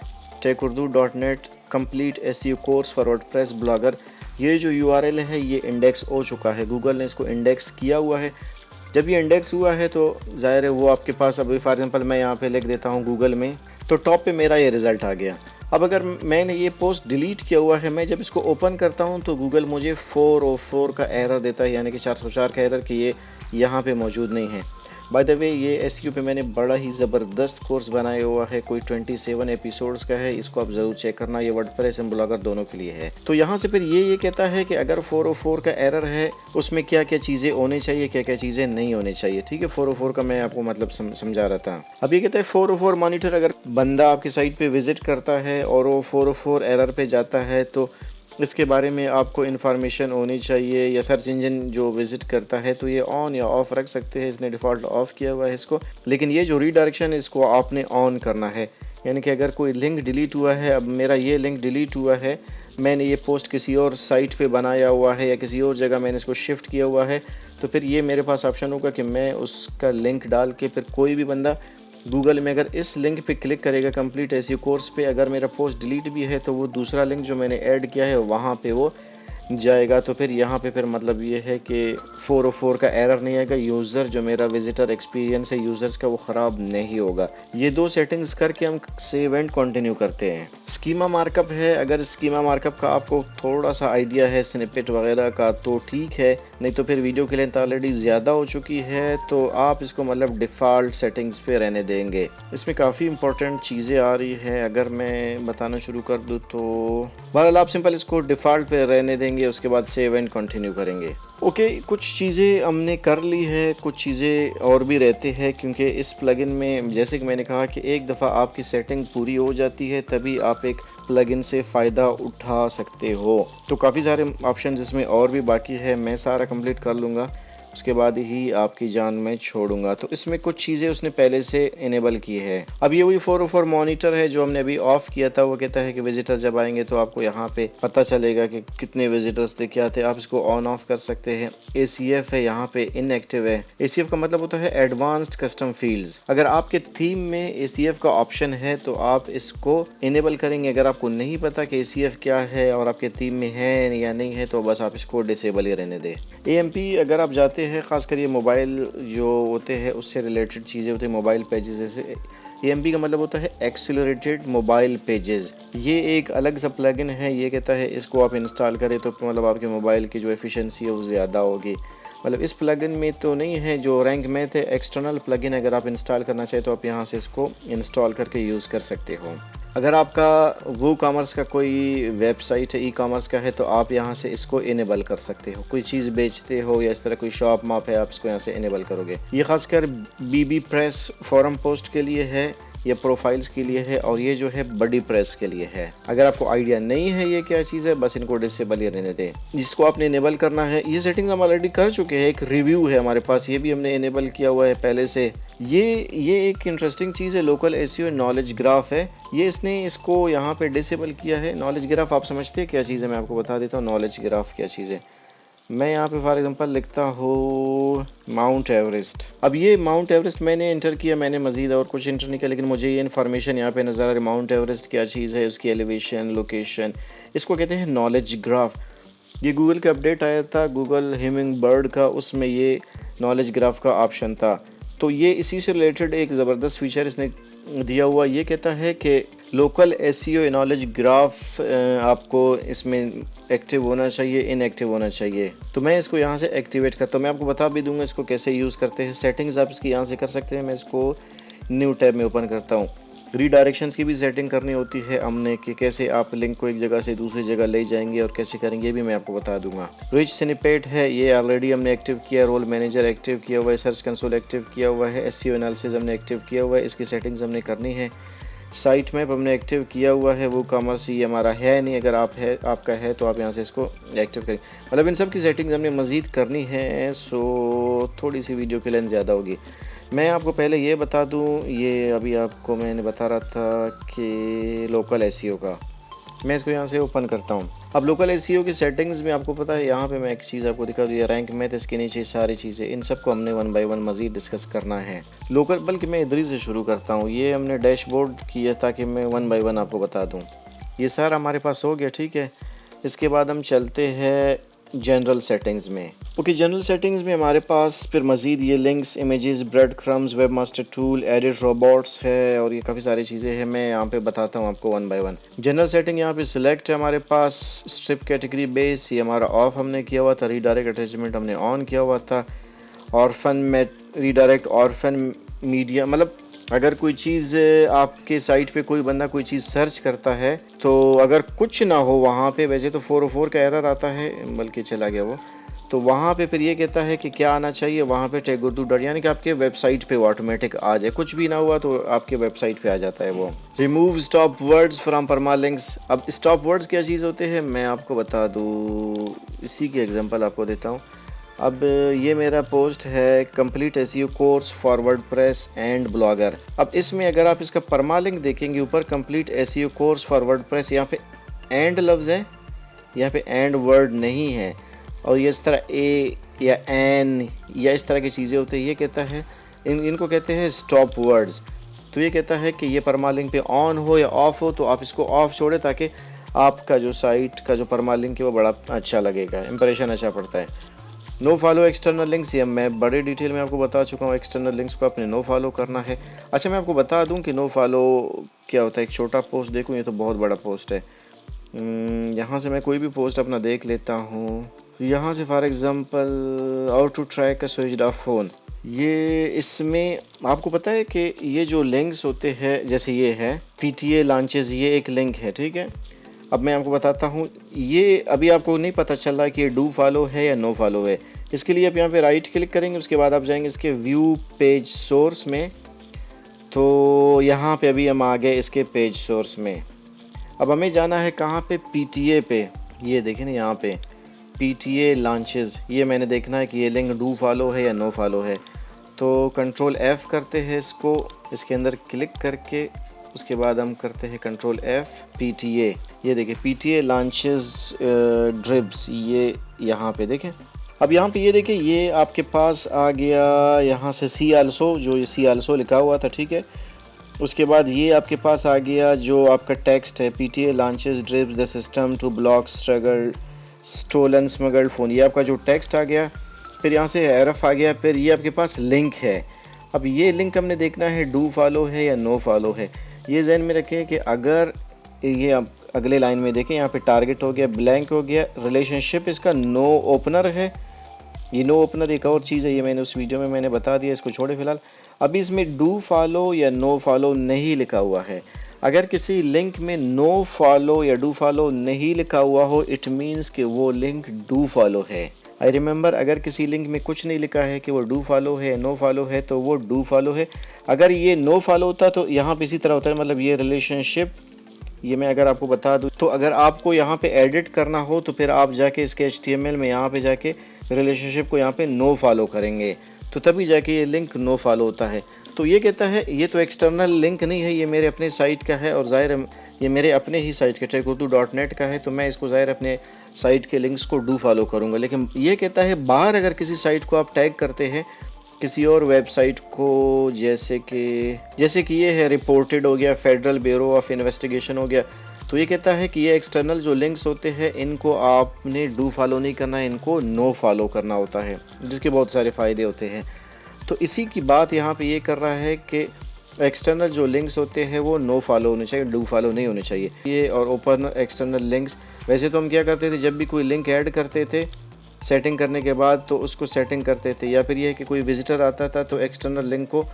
techurdu.net complete SEO course for WordPress blogger, ये जो URL है ये इंडेक्स हो चुका है, गूगल ने इसको इंडेक्स किया हुआ है। जब ये इंडेक्स हुआ है तो ज़ाहिर है वो आपके पास, अभी फॉर एग्जांपल मैं यहाँ पे लिख देता हूँ गूगल में, तो टॉप पे मेरा ये रिज़ल्ट आ गया। अब अगर मैंने ये पोस्ट डिलीट किया हुआ है, मैं जब इसको ओपन करता हूँ तो गूगल मुझे 404 का एरर देता है, यानी कि 404 का एरर कि ये यहाँ पे मौजूद नहीं है। बाय द वे ये एसईओ पे मैंने बड़ा ही ज़बरदस्त कोर्स बनाया हुआ है, कोई 27 एपिसोड्स का है, इसको आप ज़रूर चेक करना, ये वर्डप्रेस एंड ब्लॉगर दोनों के लिए है। तो यहाँ से फिर ये कहता है कि अगर 404 का एरर है उसमें क्या क्या चीज़ें होनी चाहिए, क्या क्या चीज़ें नहीं होनी चाहिए। ठीक है, 404 का मैं आपको मतलब समझा रहा था। अब ये कहता है 404 मॉनिटर, अगर बंदा आपकी साइट पे विजिट करता है और वो 404 एरर पे जाता है तो इसके बारे में आपको इन्फॉर्मेशन होनी चाहिए, या सर्च इंजन जो विजिट करता है तो ये ऑन या ऑफ रख सकते हैं। इसने डिफ़ॉल्ट ऑफ किया हुआ है इसको, लेकिन ये जो रीडायरेक्शन है इसको आपने ऑन करना है। यानी कि अगर कोई लिंक डिलीट हुआ है, अब मेरा ये लिंक डिलीट हुआ है, मैंने ये पोस्ट किसी और साइट पे बनाया हुआ है या किसी और जगह मैंने इसको शिफ्ट किया हुआ है, तो फिर ये मेरे पास ऑप्शन होगा कि मैं उसका लिंक डाल के फिर कोई भी बंदा गूगल में अगर इस लिंक पे क्लिक करेगा कंप्लीट एसईओ कोर्स पे, अगर मेरा पोस्ट डिलीट भी है तो वो दूसरा लिंक जो मैंने ऐड किया है वहाँ पे वो जाएगा। तो फिर यहाँ पे फिर मतलब ये है कि 404 का एरर नहीं आएगा, यूज़र जो मेरा विजिटर एक्सपीरियंस है यूज़र्स का वो ख़राब नहीं होगा। ये दो सेटिंग्स करके हम सेव एंड कंटिन्यू करते हैं। स्कीमा मार्कअप है, अगर स्कीमा मार्कअप का आपको थोड़ा सा आइडिया है स्निपेट वगैरह का तो ठीक है, नहीं तो फिर वीडियो की लेंथ ऑलरेडी ज़्यादा हो चुकी है तो आप इसको मतलब डिफ़ॉल्ट सेटिंग्स पे रहने देंगे। इसमें काफ़ी इंपॉर्टेंट चीज़ें आ रही है, अगर मैं बताना शुरू कर दूँ तो बहरहाल आप सिंपल इसको डिफ़ॉल्ट पे रहने देंगे, उसके बाद सेव एंड कंटिन्यू करेंगे। ओके, कुछ चीज़ें हमने कर ली है, कुछ चीज़ें और भी रहते हैं, क्योंकि इस प्लगइन में जैसे कि मैंने कहा कि एक दफ़ा आपकी सेटिंग पूरी हो जाती है तभी आप एक प्लगइन से फ़ायदा उठा सकते हो। तो काफ़ी सारे ऑप्शन इसमें और भी बाकी है, मैं सारा कंप्लीट कर लूँगा, उसके बाद ही आपकी जान में छोड़ूंगा। तो इसमें कुछ चीज़ें उसने पहले से इनेबल की है। अब ये वही 404 मॉनिटर है जो हमने अभी ऑफ किया था, वो कहता है कि विजिटर जब आएंगे तो आपको यहाँ पे पता चलेगा कि कितने विजिटर्स थे, क्या थे, आप इसको ऑन ऑफ कर सकते हैं। ACF है, यहाँ पे इनएक्टिव है। ACF का मतलब होता है एडवांस्ड कस्टम फील्ड्स। अगर आपके थीम में ACF का ऑप्शन है तो आप इसको इनेबल करेंगे। अगर आपको नहीं पता कि ACF क्या है और आपके थीम में है या नहीं है तो बस आप इसको डिसेबल ही रहने दें। AMP अगर आप जाते हैं, खासकर ये मोबाइल जो होते हैं उससे रिलेटेड चीज़ें होती है, मोबाइल पेजेस। जैसे AMP का मतलब होता है एक्सीलरेटेड मोबाइल पेजेस। ये एक अलग सा प्लगइन है, ये कहता है इसको आप इंस्टॉल करें तो मतलब आपके मोबाइल की जो एफिशिएंसी है वो ज़्यादा होगी। मतलब इस प्लगइन में तो नहीं है, जो रैंक मैथ है एक्सटर्नल प्लगइन, अगर आप इंस्टॉल करना चाहें तो आप यहाँ से इसको इंस्टॉल करके यूज़ कर सकते हो। अगर आपका वो कॉमर्स का कोई वेबसाइट है, ई कॉमर्स का है, तो आप यहाँ से इसको इनेबल कर सकते हो। कोई चीज़ बेचते हो या इस तरह कोई शॉप माप है, आप इसको यहाँ से इनेबल करोगे। ये खासकर BB प्रेस फोरम पोस्ट के लिए है, ये प्रोफाइल्स के लिए है, और ये जो है बड़ी प्रेस के लिए है। अगर आपको आइडिया नहीं है ये क्या चीज़ है, बस इनको डिसेबल ही रहने दें। जिसको आपने इनेबल करना है, ये सेटिंग हम ऑलरेडी कर चुके हैं, एक रिव्यू है हमारे पास, ये भी हमने इनेबल किया हुआ है पहले से। ये एक इंटरेस्टिंग चीज़ है, लोकल एसईओ नॉलेज ग्राफ है, ये इसने इसको यहाँ पे डिसेबल किया है। नॉलेज ग्राफ आप समझते हैं क्या चीज़ है, मैं आपको बता देता हूँ नॉलेज ग्राफ क्या चीज़ है। मैं यहाँ पे फॉर एग्जांपल लिखता हूँ माउंट एवरेस्ट। अब ये माउंट एवरेस्ट मैंने इंटर किया, मैंने मज़ीद और कुछ इंटर नहीं किया, लेकिन मुझे ये इन्फॉर्मेशन यहाँ पे नज़र आ रही है। माउंट एवरेस्ट क्या चीज़ है, उसकी एलिवेशन, लोकेशन, इसको कहते हैं नॉलेज ग्राफ। ये गूगल का अपडेट आया था, गूगल हिमिंग बर्ड का, उसमें ये नॉलेज ग्राफ का ऑप्शन था। तो ये इसी से रिलेटेड एक ज़बरदस्त फीचर इसने दिया हुआ। ये कहता है कि लोकल एसईओ नॉलेज ग्राफ आपको इसमें एक्टिव होना चाहिए, इनएक्टिव होना चाहिए। तो मैं इसको यहाँ से एक्टिवेट करता हूँ, मैं आपको बता भी दूंगा इसको कैसे यूज़ करते हैं। सेटिंग्स आप इसकी यहाँ से कर सकते हैं, मैं इसको न्यू टैब में ओपन करता हूँ। रीडायरेक्शंस की भी सेटिंग करनी होती है हमने कि कैसे आप लिंक को एक जगह से दूसरी जगह ले जाएंगे और कैसे करेंगे, ये भी मैं आपको बता दूंगा। रिच स्निपेट है, ये ऑलरेडी हमने एक्टिव किया, रोल मैनेजर एक्टिव किया हुआ है, सर्च कंसोल एक्टिव किया हुआ है, एसईओ एनालिसिस हमने एक्टिव किया हुआ है, इसकी सेटिंग्स हमने करनी है। साइट मैप हमने एक्टिव किया हुआ है, वो कॉमर्स ये हमारा है नहीं, अगर आपका है तो आप यहाँ से इसको एक्टिव करें। मतलब इन सब की सेटिंग्स हमने मज़ीद करनी है, सो थोड़ी सी वीडियो की लेंथ ज़्यादा होगी। मैं आपको पहले ये बता दूं, ये अभी आपको मैंने बता रहा था कि लोकल एसईओ का, मैं इसको यहाँ से ओपन करता हूँ। अब लोकल एसईओ की सेटिंग्स में आपको पता है, यहाँ पे मैं एक चीज़ आपको दिखा दूँ, ये रैंक मैथ, इसके नीचे सारी चीज़ें, इन सबको हमने 1 बाय 1 मज़ीद डिस्कस करना है। लोकल, बल्कि मैं इधर ही से शुरू करता हूँ, ये हमने डैशबोर्ड किया ताकि मैं 1 बाय 1 आपको बता दूँ। ये सारा हमारे पास हो गया, ठीक है। इसके बाद हम चलते हैं जनरल सेटिंग्स में। ओके, जनरल सेटिंग्स में हमारे पास फिर मज़ीद ये links, images, bread crumbs, web master tool, edit robots है और ये काफ़ी सारी चीज़ें हैं। मैं यहाँ पे बताता हूँ आपको one by one. General setting यहाँ पे सिलेक्ट है हमारे पास, स्ट्रिप कैटेगरी बेस ये हमारा ऑफ हमने किया हुआ था, रीडायरेक्ट अटैचमेंट हमने ऑन किया हुआ था, ऑर्फन में रीडायरेक्ट, ऑर्फन मीडिया, मतलब अगर कोई चीज़ आपके साइट पे कोई बंदा कोई चीज़ सर्च करता है तो अगर कुछ ना हो वहाँ पे, वैसे तो 404 का एरर आता है, बल्कि चला गया वो, तो वहाँ पे फिर ये कहता है कि क्या आना चाहिए वहाँ पे टेक उर्दू डॉट, यानी कि आपके वेबसाइट पे वो ऑटोमेटिक आ जाए, कुछ भी ना हुआ तो आपके वेबसाइट पे आ जाता है वो। Remove stop words from permalinks. अब स्टॉप वर्ड्स क्या चीज़ होते हैं मैं आपको बता दूँ, इसी की एग्जांपल आपको देता हूँ। अब ये मेरा पोस्ट है complete SEO course for WordPress and blogger. अब इसमें अगर आप इसका परमालिंक देखेंगे ऊपर, complete SEO course for WordPress, यहाँ पे एंड लफ्ज़ है, यहाँ पे एंड वर्ड नहीं है, और ये इस तरह ए या एन या इस तरह की चीज़ें होती है, ये कहता है इनको कहते हैं स्टॉप वर्ड्स। तो ये कहता है कि ये परमालिंक पे ऑन हो या ऑफ हो, तो आप इसको ऑफ छोड़े ताकि आपका जो साइट का जो परमालिंक है वो बड़ा अच्छा लगेगा, इंप्रेशन अच्छा पड़ता है। नो फॉलो एक्सटर्नल लिंक्स, ये मैं बड़े डिटेल में आपको बता चुका हूँ, एक्सटर्नल लिंक्स को आपने नो फॉलो करना है। अच्छा, मैं आपको बता दूं कि नो फॉलो क्या होता है। एक छोटा पोस्ट देखूं, ये तो बहुत बड़ा पोस्ट है। यहाँ से मैं कोई भी पोस्ट अपना देख लेता हूँ। यहाँ से for example how to track a switched off phone, ये इसमें आपको पता है कि ये जो लिंक्स होते हैं, जैसे ये है PTA लॉन्चेस, ये एक लिंक है, ठीक है। अब मैं आपको बताता हूँ, ये अभी आपको नहीं पता चल रहा है कि ये डू फॉलो है या नो फॉलो है। इसके लिए आप यहाँ पे राइट क्लिक करेंगे, उसके बाद आप जाएंगे इसके व्यू पेज सोर्स में, तो यहाँ पे अभी हम आ गए इसके पेज सोर्स में। अब हमें जाना है कहाँ पे, PTA पे, ये देखें ना यहाँ पे PTA लॉन्चेस, ये मैंने देखना है कि ये लिंक डू फॉलो है या नो फॉलो है। तो कंट्रोल F करते हैं इसको, इसके अंदर क्लिक करके उसके बाद हम करते हैं कंट्रोल F PTA, ये देखिए PTA लॉन्चेस ड्रिब्स, ये यहाँ पे देखें। अब यहाँ पे ये देखिए ये आपके पास आ गया यहाँ से सी आल्सो, जो ये सी आल्सो लिखा हुआ था, ठीक है। उसके बाद ये आपके पास आ गया जो आपका टेक्स्ट है, PTA launches DIRBS the system to block struggle stolen smuggled phone, ये आपका जो टेक्स्ट आ गया। फिर यहाँ से RF आ गया, फिर ये आपके पास लिंक है। अब ये लिंक हमने देखना है डू फॉलो है या नो फॉलो है। ये जहन में रखें कि अगर ये आप अगले लाइन में देखें, यहाँ पे टारगेट हो गया, ब्लैंक हो गया, रिलेशनशिप इसका नो ओपनर है। ये नो ओपनर एक और चीज़ है, ये मैंने उस वीडियो में मैंने बता दिया, इसको छोड़े फिलहाल। अभी इसमें डू फॉलो या नो फॉलो नहीं लिखा हुआ है। अगर किसी लिंक में नो फॉलो या डू फॉलो नहीं लिखा हुआ हो, इट मीन्स कि वो लिंक डू फॉलो है। आई रिमेंबर, अगर किसी लिंक में कुछ नहीं लिखा है कि वो डू फॉलो है, नो फॉलो है, तो वो डू फॉलो है। अगर ये नो फॉलो होता तो यहाँ पे इसी तरह होता है, मतलब ये रिलेशनशिप, ये मैं अगर आपको बता दूँ तो अगर आपको यहाँ पे एडिट करना हो तो फिर आप जाके इसके HTML में यहाँ पे जाके रिलेशनशिप को यहाँ पे नो फॉलो करेंगे, तो तभी जाके ये लिंक नो फॉलो होता है। तो ये कहता है ये तो एक्सटर्नल लिंक नहीं है, ये मेरे अपने साइट का है, और ज़ाहिर है ये मेरे अपने ही साइट के tekurdu.net का है, तो मैं इसको ज़ाहिर अपने साइट के लिंक्स को डू फॉलो करूँगा। लेकिन ये कहता है बाहर अगर किसी साइट को आप टैग करते हैं किसी और वेबसाइट को, जैसे कि ये है रिपोर्टेड हो गया, फेडरल ब्यूरो ऑफ इन्वेस्टिगेशन हो गया, तो ये कहता है कि ये एक्सटर्नल जो लिंक्स होते हैं इनको आपने डू फॉलो नहीं करना है, इनको नो फॉलो करना होता है, जिसके बहुत सारे फ़ायदे होते हैं। तो इसी की बात यहाँ पे ये कर रहा है कि एक्सटर्नल जो लिंक्स होते हैं वो नो फॉलो होने चाहिए, डू फॉलो नहीं होने चाहिए। ये और ओपन एक्सटर्नल लिंक्स, वैसे तो हम क्या करते थे, जब भी कोई लिंक ऐड करते थे सेटिंग करने के बाद तो उसको सेटिंग करते थे, या फिर ये है कि कोई विजिटर आता था तो एक्सटर्नल लिंक को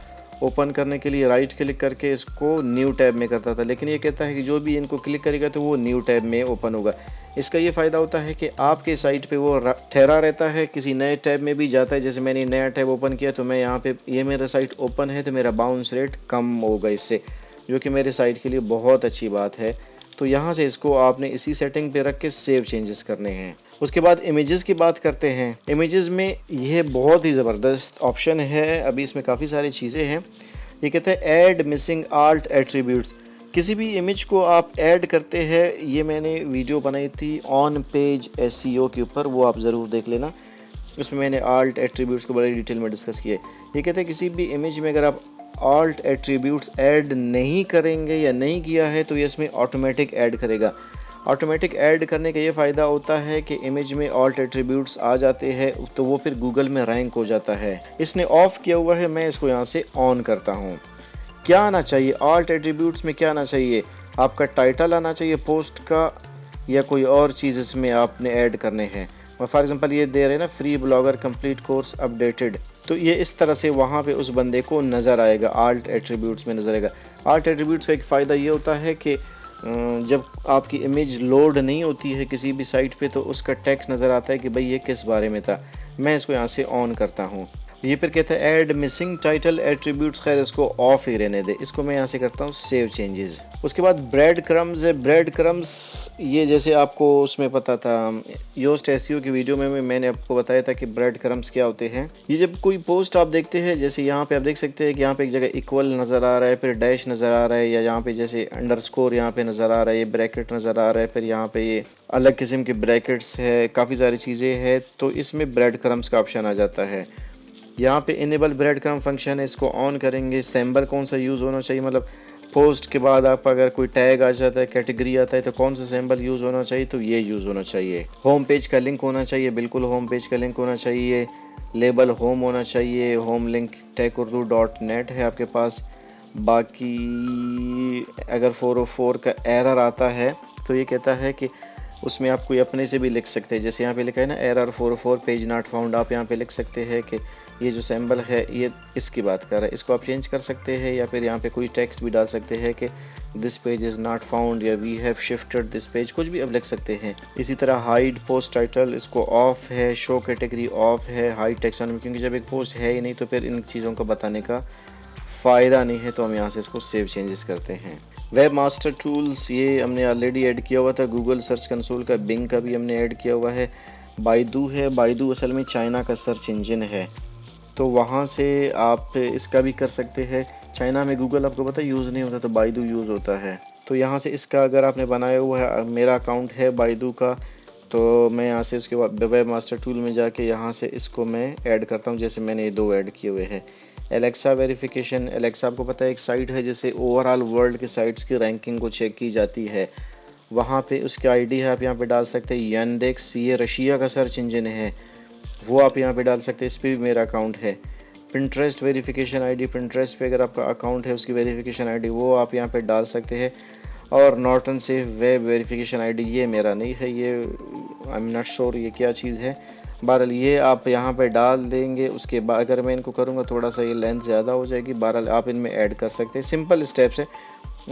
ओपन करने के लिए राइट क्लिक करके इसको न्यू टैब में करता था। लेकिन ये कहता है कि जो भी इनको क्लिक करेगा तो वो न्यू टैब में ओपन होगा। इसका ये फ़ायदा होता है कि आपके साइट पे वो ठहरा रहता है, किसी नए टैब में भी जाता है। जैसे मैंने नया टैब ओपन किया तो मैं यहाँ पे, ये मेरा साइट ओपन है तो मेरा बाउंस रेट कम होगा इससे, जो कि मेरे साइट के लिए बहुत अच्छी बात है। तो यहाँ से इसको आपने इसी सेटिंग पे रख के सेव चेंजेस करने हैं। उसके बाद इमेजेस की बात करते हैं। इमेजेस में यह बहुत ही ज़बरदस्त ऑप्शन है, अभी इसमें काफ़ी सारी चीज़ें हैं। ये कहते हैं ऐड मिसिंग आल्ट एट्रीब्यूट्स। किसी भी इमेज को आप ऐड करते हैं, ये मैंने वीडियो बनाई थी ऑन पेज SEO के ऊपर, वो आप ज़रूर देख लेना, उसमें मैंने आल्ट एट्रीब्यूट्स को बड़ी डिटेल में डिस्कस किया है। ये कहते हैं किसी भी इमेज में अगर आप ऑल्ट एट्रीब्यूट्स ऐड नहीं करेंगे या नहीं किया है तो ये इसमें ऑटोमेटिक ऐड करेगा। ऑटोमेटिक ऐड करने का ये फ़ायदा होता है कि इमेज में ऑल्ट एट्रीब्यूट्स आ जाते हैं तो वो फिर गूगल में रैंक हो जाता है। इसने ऑफ किया हुआ है, मैं इसको यहाँ से ऑन करता हूँ। क्या आना चाहिए ऑल्ट एट्रीब्यूट्स में, क्या आना चाहिए? आपका टाइटल आना चाहिए पोस्ट का, या कोई और चीज़ इसमें आपने ऐड करने हैं। फॉर एग्जांपल ये दे रहे हैं ना, free blogger complete course updated, तो ये इस तरह से वहाँ पे उस बंदे को नज़र आएगा, ऑल्ट एट्रीब्यूट्स में नज़र आएगा। ऑल्ट एट्रीब्यूट्स का एक फ़ायदा ये होता है कि जब आपकी इमेज लोड नहीं होती है किसी भी साइट पे तो उसका टेक्स्ट नज़र आता है कि भाई ये किस बारे में था। मैं इसको यहाँ से ऑन करता हूँ। ये फिर कहता है ऐड मिसिंग टाइटल एट्रीब्यूट्स, खैर इसको ऑफ ही रहने दे। इसको मैं यहाँ से करता हूँ सेव चेंजेस। उसके बाद ब्रेड क्रम्स है। ब्रेड क्रम्स ये जैसे आपको उसमें पता था, योस्ट एसईओ की वीडियो में मैंने आपको बताया था कि ब्रेड क्रम्स क्या होते हैं। ये जब कोई पोस्ट आप देखते हैं, जैसे यहाँ पे आप देख सकते हैं कि यहाँ पे एक जगह इक्वल नज़र आ रहा है, फिर डैश नज़र आ रहा है, या यहाँ पे जैसे अंडरस्कोर यहाँ पे नज़र आ रहा है, ये ब्रैकेट नज़र आ रहा है, फिर यहाँ पे ये अलग किस्म के ब्रैकेट्स है, काफ़ी सारी चीज़ें हैं, तो इसमें ब्रेड क्रम्स का ऑप्शन आ जाता है। यहाँ पे इनेबल ब्रेड क्रम फंक्शन है, इसको ऑन करेंगे। सिंबल कौन सा यूज़ होना चाहिए, मतलब पोस्ट के बाद आप अगर कोई टैग आ जाता है, कैटेगरी आता है, तो कौन सा सिंबल यूज़ होना चाहिए, तो ये यूज़ होना चाहिए। होम पेज का लिंक होना चाहिए, बिल्कुल होम पेज का लिंक होना चाहिए। लेबल होम होना चाहिए। होम लिंक techurdu.net है आपके पास। बाकी अगर 404 का एरर आता है तो ये कहता है कि उसमें आप कोई अपने से भी लिख सकते हैं। जैसे यहाँ पे लिखा है ना, एरर 404 पेज नॉट फाउंड, आप यहाँ पे लिख सकते हैं कि ये जो सिंबल है ये इसकी बात कर रहा है। इसको आप चेंज कर सकते हैं, या फिर यहाँ पे कोई टेक्स्ट भी डाल सकते हैं कि this page is not found, या we have shifted this page, कुछ भी आप लिख सकते हैं। इसी तरह हाइड पोस्ट टाइटल, इसको ऑफ है। शो कैटेगरी ऑफ है। हाइड टेक्सोनॉमी, क्योंकि जब एक पोस्ट है ही नहीं तो फिर इन चीज़ों को बताने का फ़ायदा नहीं है, तो हम यहाँ से इसको सेव चेंजेस करते हैं। वेब मास्टर टूल्स ये हमने ऑलरेडी ऐड किया हुआ था। गूगल सर्च कंसोल का, बिंग का भी हमने ऐड किया हुआ है। बाइडू है। बाइडू असल में चाइना का सर्च इंजन है, तो वहाँ से आप इसका भी कर सकते हैं। चाइना में गूगल आपको पता है यूज़ नहीं होता, तो बाइडू यूज़ होता है। तो यहाँ से इसका अगर आपने बनाया हुआ है, मेरा अकाउंट है बाइडू का, तो मैं यहाँ से उसके बाद वेब मास्टर टूल में जाके यहाँ से इसको मैं ऐड करता हूँ। जैसे मैंने ये 2 ऐड किए हुए हैं। एलेक्सा वेरिफिकेशन, एलेक्सा आपको पता है एक साइट है जैसे ओवरऑल वर्ल्ड के साइट्स की रैंकिंग को चेक की जाती है, वहाँ पे उसकी आईडी है, आप यहाँ पे डाल सकते हैं। यंडेक्स ये रशिया का सर्च इंजन है, वो आप यहाँ पे डाल सकते हैं। इस पर भी मेरा अकाउंट है। पिंटरेस्ट वेरिफिकेशन आईडी, पिंटरेस्ट पे अगर आपका अकाउंट है उसकी वेरिफिकेशन आईडी वो आप यहाँ पे डाल सकते हैं। और Norton safe web verification ID ये मेरा नहीं है, ये आई एम नॉट श्योर ये क्या चीज़ है। बहरहाल ये आप यहाँ पे डाल देंगे। उसके बाद अगर मैं इनको करूँगा थोड़ा सा ये लेंथ ज़्यादा हो जाएगी। बहरहाल आप इनमें ऐड कर सकते हैं, सिंपल स्टेप्स है।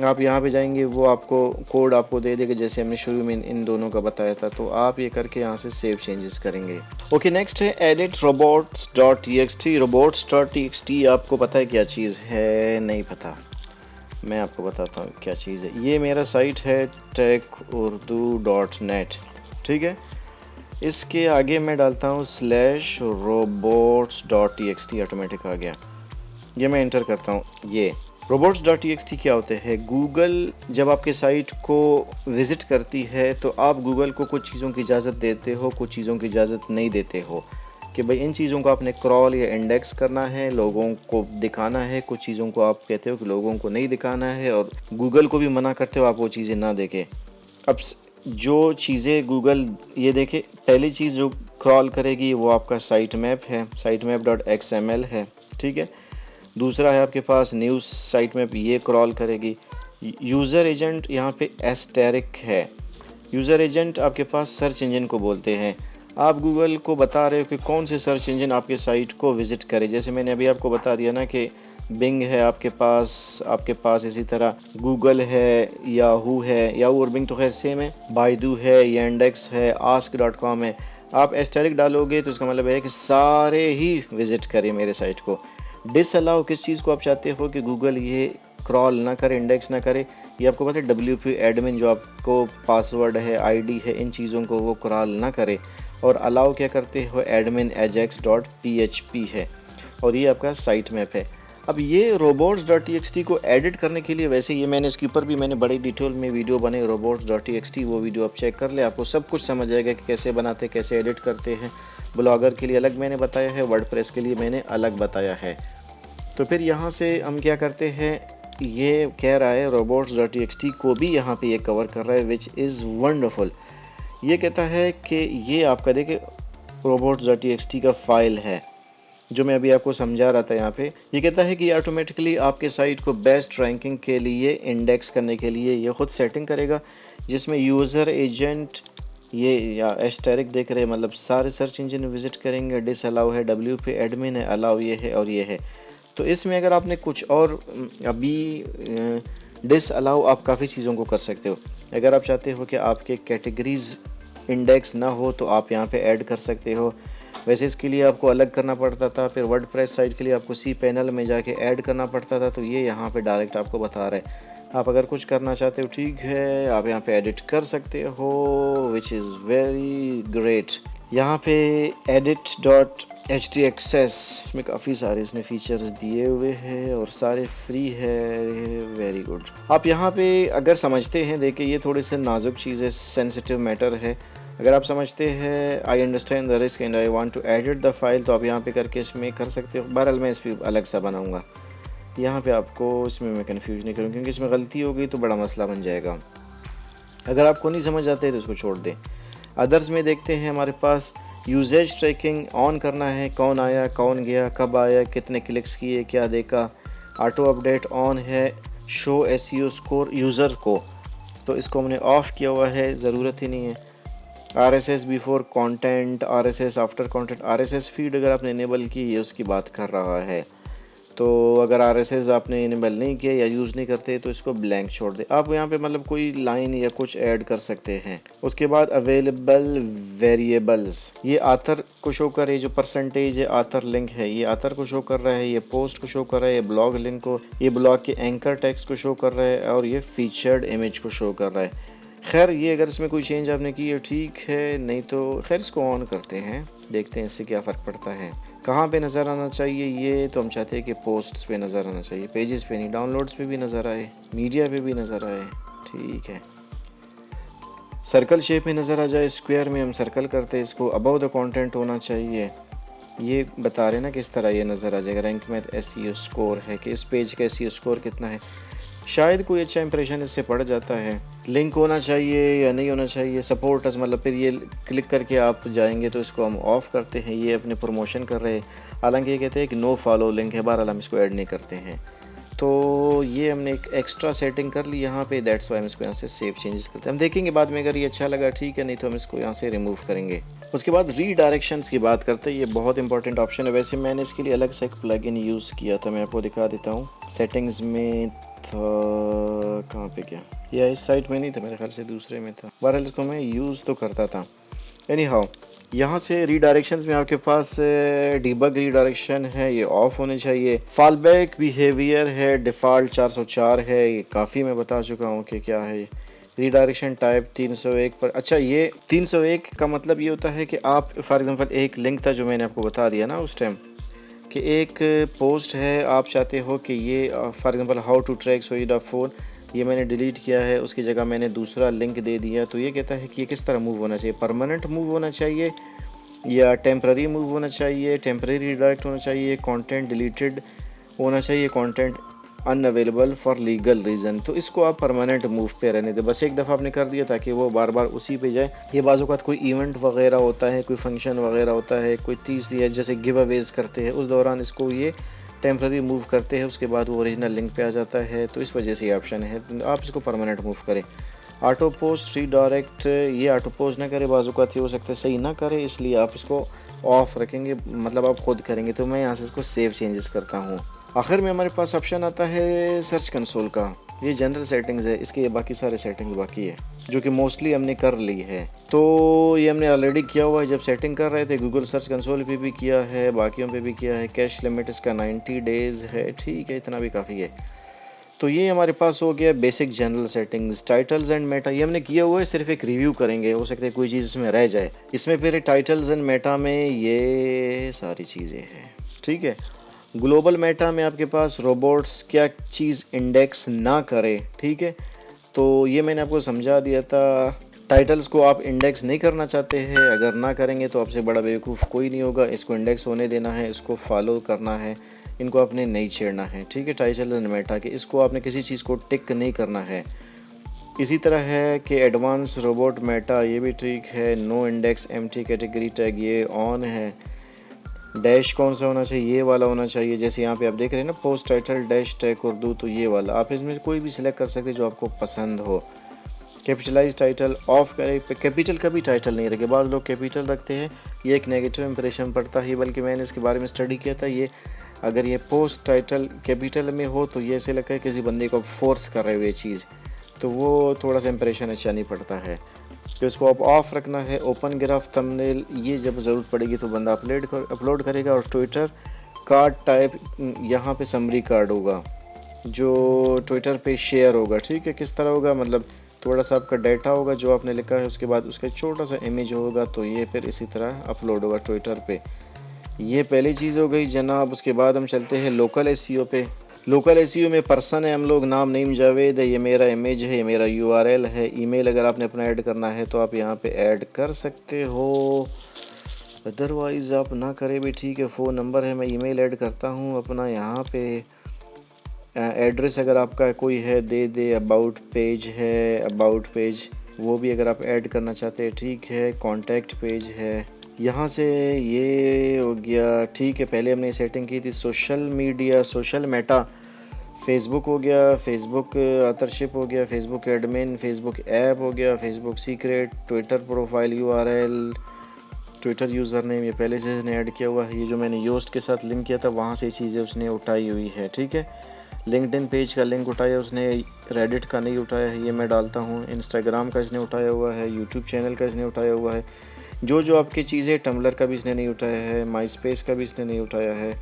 आप यहाँ पे जाएंगे, वो आपको कोड आपको दे देगा जैसे हमने शुरू में इन दोनों का बताया था। तो आप ये करके यहाँ से सेव चेंजेस करेंगे। ओके, नेक्स्ट है एडिट robots.txt। robots.txt आपको पता है क्या चीज़ है? नहीं पता, मैं आपको बताता हूँ क्या चीज़ है। ये मेरा साइट है techurdu.net, ठीक है। इसके आगे मैं डालता हूँ /robots.txt, ऑटोमेटिक आ गया। ये मैं इंटर करता हूँ। ये robots.txt क्या होते हैं? गूगल जब आपके साइट को विज़िट करती है तो आप गूगल को कुछ चीज़ों की इजाज़त देते हो, कुछ चीज़ों की इजाज़त नहीं देते हो कि भाई इन चीज़ों को आपने क्रॉल या इंडेक्स करना है, लोगों को दिखाना है। कुछ चीज़ों को आप कहते हो कि लोगों को नहीं दिखाना है, और गूगल को भी मना करते हो आप वो चीज़ें ना देखें। अब जो चीज़ें गूगल ये देखे, पहली चीज़ जो क्रॉल करेगी वो आपका साइट मैप है, sitemap.xml है, ठीक है। दूसरा है आपके पास न्यूज़ साइट मैप, ये क्रॉल करेगी। यूज़र एजेंट यहाँ पे एस्टेरिक है। यूज़र एजेंट आपके पास सर्च इंजन को बोलते हैं। आप गूगल को बता रहे हो कि कौन से सर्च इंजन आपके साइट को विज़िट करे। जैसे मैंने अभी आपको बता दिया ना कि बिंग है आपके पास इसी तरह गूगल है, याहू है, याहू और बिंग तो खैर सेम है, बाइडू है, यांडेक्स है, ask.com है। आप एस्टेरिक डालोगे तो इसका मतलब है कि सारे ही विज़िट करें मेरे साइट को। डिसअलाउ किस चीज़ को आप चाहते हो कि गूगल ये क्रॉल ना करे, इंडेक्स ना करे। ये आपको पता है WP एडमिन जो आपको पासवर्ड है, आईडी है, इन चीज़ों को वो क्रॉल ना करे। और अलाउ क्या करते हो? एडमिन ajax.php है, और ये आपका साइट मैप है। अब ये robots.txt को एडिट करने के लिए, वैसे ये मैंने इसके ऊपर भी मैंने बड़ी डिटेल में वीडियो बनाई robots.txt, वो वीडियो आप चेक कर ले, आपको सब कुछ समझ आएगा कि कैसे बनाते, कैसे एडिट करते हैं। ब्लॉगर के लिए अलग मैंने बताया है, वर्डप्रेस के लिए मैंने अलग बताया है। तो फिर यहाँ से हम क्या करते हैं, ये कह रहा है robots.txt को भी यहाँ पे ये कवर कर रहा है, विच इज़ वंडरफुल। ये कहता है कि ये आपका देखिए robots.txt का फाइल है जो मैं अभी आपको समझा रहा था। यहाँ पे ये कहता है कि ऑटोमेटिकली आपके साइट को बेस्ट रैंकिंग के लिए इंडेक्स करने के लिए ये खुद सेटिंग करेगा, जिसमें यूज़र एजेंट ये या एस्टेरिक देख रहे हैं, मतलब सारे सर्च इंजन विजिट करेंगे। डिस अलाउ है, WP एडमिन है, अलाउ ये है और ये है। तो इसमें अगर आपने कुछ और अभी डिस अलाउ आप काफ़ी चीज़ों को कर सकते हो। अगर आप चाहते हो कि आपके कैटेगरीज इंडेक्स ना हो तो आप यहाँ पे ऐड कर सकते हो। वैसे इसके लिए आपको अलग करना पड़ता था, फिर वर्डप्रेस साइट के लिए आपको सी पैनल में जाके ऐड करना पड़ता था। तो ये यहाँ पे डायरेक्ट आपको बता रहा है। आप अगर कुछ करना चाहते हो ठीक है, आप यहाँ पे एडिट कर सकते हो, विच इज़ वेरी ग्रेट। यहाँ पे edit.htaccess इसमें काफ़ी सारे इसने फीचर्स दिए हुए हैं और सारे फ्री है, वेरी गुड। आप यहाँ पे अगर समझते हैं, देखिए ये थोड़े से नाजुक चीज़ है, सेंसिटिव मैटर है। अगर आप समझते हैं I understand the risk and I want to edit the file, तो आप यहाँ पे करके इसमें कर सकते हो। बहरहाल मैं इस पर अलग सा बनाऊँगा, यहाँ पे आपको इसमें मैं कन्फ्यूज नहीं करूँ, क्योंकि इसमें गलती हो गई तो बड़ा मसला बन जाएगा। अगर आपको नहीं समझ आते तो इसको छोड़ दें। अदर्स में देखते हैं, हमारे पास यूजेज ट्रैकिंग ऑन करना है, कौन आया, कौन गया, कब आया, कितने क्लिक्स किए, क्या देखा। ऑटो अपडेट ऑन है, शो SEO स्कोर यूज़र को, तो इसको हमने ऑफ़ किया हुआ है, ज़रूरत ही नहीं है। RSS before content, RSS after content, RSS feed अगर आपने इनेबल की, ये उसकी बात कर रहा है। तो अगर RSS आपने इनेबल नहीं किया या यूज़ नहीं करते तो इसको ब्लैंक छोड़ दे। आप यहाँ पे मतलब कोई लाइन या कुछ ऐड कर सकते हैं। उसके बाद अवेलेबल वेरिएबल्स, ये आथर को शो कर रहा है, जो परसेंटेज है आथर लिंक है ये आथर को शो कर रहा है, ये पोस्ट को शो कर रहा है, ये ब्लॉग लिंक को, ये ब्लॉग के एंकर टेक्स्ट को शो कर रहा है और ये फीचर्ड इमेज को शो कर रहा है। खैर ये अगर इसमें कोई चेंज आपने की है ठीक है, नहीं तो खैर इसको ऑन करते हैं, देखते हैं इससे क्या फ़र्क पड़ता है। कहाँ पे नज़र आना चाहिए ये तो हम चाहते हैं कि पोस्ट्स पे नज़र आना चाहिए, पेजेस पे नहीं, डाउनलोड्स पे भी नज़र आए, मीडिया पे भी नज़र आए, ठीक है। सर्कल शेप में नज़र आ जाए, स्क्वायर में हम सर्कल करते हैं इसको। अबव द कंटेंट होना चाहिए, ये बता रहे ना किस तरह ये नज़र आ जाएगा। रैंक में SEO स्कोर है कि इस पेज का SEO स्कोर कितना है, शायद कोई अच्छा इंप्रेशन इससे पड़ जाता है। लिंक होना चाहिए या नहीं होना चाहिए, सपोर्टर्स मतलब फिर ये क्लिक करके आप जाएंगे तो इसको हम ऑफ़ करते हैं। ये अपने प्रमोशन कर रहे हैं, हालांकि ये कहते हैं कि नो फॉलो लिंक है, बहरहाल हम इसको ऐड नहीं करते हैं। तो ये हमने एक एक्स्ट्रा सेटिंग कर ली यहाँ पे, दैट्स वाई हम इसको यहाँ से सेव चेंजेस करते हैं। हम देखेंगे बाद में अगर ये अच्छा लगा ठीक है, नहीं तो हम इसको यहाँ से रिमूव करेंगे। उसके बाद रीडायरेक्शंस की बात करते हैं, ये बहुत इंपॉर्टेंट ऑप्शन है। वैसे मैंने इसके लिए अलग से एक प्लगइन यूज़ किया था, मैं आपको दिखा देता हूँ। सेटिंग्स में था, कहाँ पे क्या, या इस साइट में नहीं था, मेरे ख्याल से दूसरे में था। बहरहाल इसको मैं यूज़ तो करता था। एनी हाउ यहाँ से रीडायरेक्शंस में आपके पास डिबग रीडायरेक्शन है, ये ऑफ होने चाहिए। फॉलबैक बिहेवियर है, डिफ़ॉल्ट 404 है, ये काफ़ी मैं बता चुका हूँ कि क्या है। रीडायरेक्शन टाइप 301 पर, अच्छा ये 301 का मतलब ये होता है कि आप फॉर एग्जांपल एक लिंक था जो मैंने आपको बता दिया ना उस टाइम, कि एक पोस्ट है, आप चाहते हो कि ये for example how to track सोइडा फ़ोन, ये मैंने डिलीट किया है, उसकी जगह मैंने दूसरा लिंक दे दिया। तो ये कहता है कि ये किस तरह मूव होना चाहिए, परमानेंट मूव होना चाहिए या टेम्पररी मूव होना चाहिए, टेम्पररी रिडायरेक्ट होना चाहिए, कंटेंट डिलीटेड होना चाहिए, content unavailable for legal reason. तो इसको आप परमानेंट मूव पे रहने दें, बस एक दफ़ा आपने कर दिया ताकि वो बार बार उसी पे जाए। ये बाज़ औक़ात कोई इवेंट वगैरह होता है, कोई फंक्शन वगैरह होता है, कोई 30 दिया जैसे गिव अवेज करते हैं, उस दौरान इसको ये टेम्पररी मूव करते हैं, उसके बाद वो ओरिजिनल लिंक पे आ जाता है। तो इस वजह से ये ऑप्शन है, आप इसको परमानेंट मूव करें। ऑटो पोस्ट रीडायरेक्ट, ये ऑटो पोस्ट ना करे, बाज़ औक़ात ये हो सकता है सही ना करे, इसलिए आप इसको ऑफ रखेंगे, मतलब आप खुद करेंगे। तो मैं यहाँ से इसको सेव चेंजेस करता हूँ। आखिर में हमारे पास ऑप्शन आता है सर्च कंसोल का, ये जनरल सेटिंग्स है, इसके ये बाकी सारे सेटिंग्स बाकी है जो कि मोस्टली हमने कर ली है। तो ये हमने ऑलरेडी किया हुआ है, जब सेटिंग कर रहे थे गूगल सर्च कंसोल पे भी किया है, बाकियों पे भी किया है। कैश लिमिट इसका 90 डेज़ है, ठीक है, इतना भी काफ़ी है। तो ये हमारे पास हो गया basic general settings. Titles and Meta ये हमने किया हुआ है, सिर्फ एक रिव्यू करेंगे, हो सकता है कोई चीज़ इसमें रह जाए। इसमें फिर टाइटल्स एंड मेटा में ये सारी चीज़ें हैं, ठीक है। ग्लोबल मेटा में आपके पास रोबोट्स क्या चीज़ इंडेक्स ना करे, ठीक है, तो ये मैंने आपको समझा दिया था। टाइटल्स को आप इंडेक्स नहीं करना चाहते हैं, अगर ना करेंगे तो आपसे बड़ा बेवकूफ़ कोई नहीं होगा। इसको इंडेक्स होने देना है, इसको फॉलो करना है, इनको आपने नहीं छेड़ना है, ठीक है। टाइटल एंड मेटा के, इसको आपने किसी चीज़ को टिक नहीं करना है। इसी तरह है कि एडवांस रोबोट मेटा, ये भी ठीक है। No index empty category tag, ये ऑन है। डैश कौन सा होना चाहिए, ये वाला होना चाहिए। जैसे यहाँ पे आप देख रहे हैं ना, post title dash tag Urdu, तो ये वाला आप इसमें से कोई भी सिलेक्ट कर सकते हैं जो आपको पसंद हो। कैपिटलाइज टाइटल ऑफ करें, कैपिटल का भी टाइटल नहीं रखे, बाद लोग कैपिटल रखते हैं, ये एक नेगेटिव इंप्रेशन पड़ता है। बल्कि मैंने इसके बारे में स्टडी किया था, ये अगर ये पोस्ट टाइटल कैपिटल में हो तो ये ऐसे लगता है किसी बंदे को फोर्स कर रहे हुए चीज़, तो वो थोड़ा सा इंप्रेशन अच्छा नहीं पड़ता है। तो इसको आप ऑफ रखना है। ओपन ग्राफ थंबनेल, ये जब ज़रूरत पड़ेगी तो बंदा अपलोड करेगा। और ट्विटर कार्ड टाइप, यहाँ पे समरी कार्ड होगा जो ट्विटर पे शेयर होगा, ठीक है। किस तरह होगा, मतलब थोड़ा सा आपका डाटा होगा जो आपने लिखा है, उसके बाद उसका छोटा सा इमेज होगा, तो ये फिर इसी तरह अपलोड होगा ट्विटर पे। ये पहली चीज़ हो गई जनाब। उसके बाद हम चलते हैं लोकल एसईओ पे। लोकल एसईओ में पर्सन है हम लोग, नाम नईम जावेद है, ये मेरा इमेज है, ये मेरा यूआरएल है। ईमेल अगर आपने अपना ऐड करना है तो आप यहाँ पे ऐड कर सकते हो, अदरवाइज़ आप ना करें भी ठीक है। फ़ोन नंबर है, मैं ईमेल ऐड करता हूँ अपना यहाँ पे। एड्रेस अगर आपका कोई है दे दे। अबाउट पेज है, अबाउट पेज वो भी अगर आप ऐड करना चाहते हैं ठीक है। कॉन्टैक्ट पेज है, यहाँ से ये हो गया, ठीक है। पहले हमने सेटिंग की थी social media, social Meta, Facebook हो गया, फेसबुक ऑथरशिप हो गया, फेसबुक एडमिन, फेसबुक ऐप हो गया, Facebook secret, Twitter profile URL, Twitter user name, ये पहले से इसने ऐड किया हुआ है। ये जो मैंने योस्ट के साथ लिंक किया था वहाँ से चीज़ें उसने उठाई हुई है, ठीक है। लिंक्डइन पेज का लिंक उठाया उसने, रेडिट का नहीं उठाया है, ये मैं डालता हूँ। इंस्टाग्राम का इसने उठाया हुआ है, यूट्यूब चैनल का इसने उठाया हुआ है। जो आपकी चीज़ें, टम्बलर का भी इसने नहीं उठाया है, माई स्पेस का भी इसने नहीं उठाया है।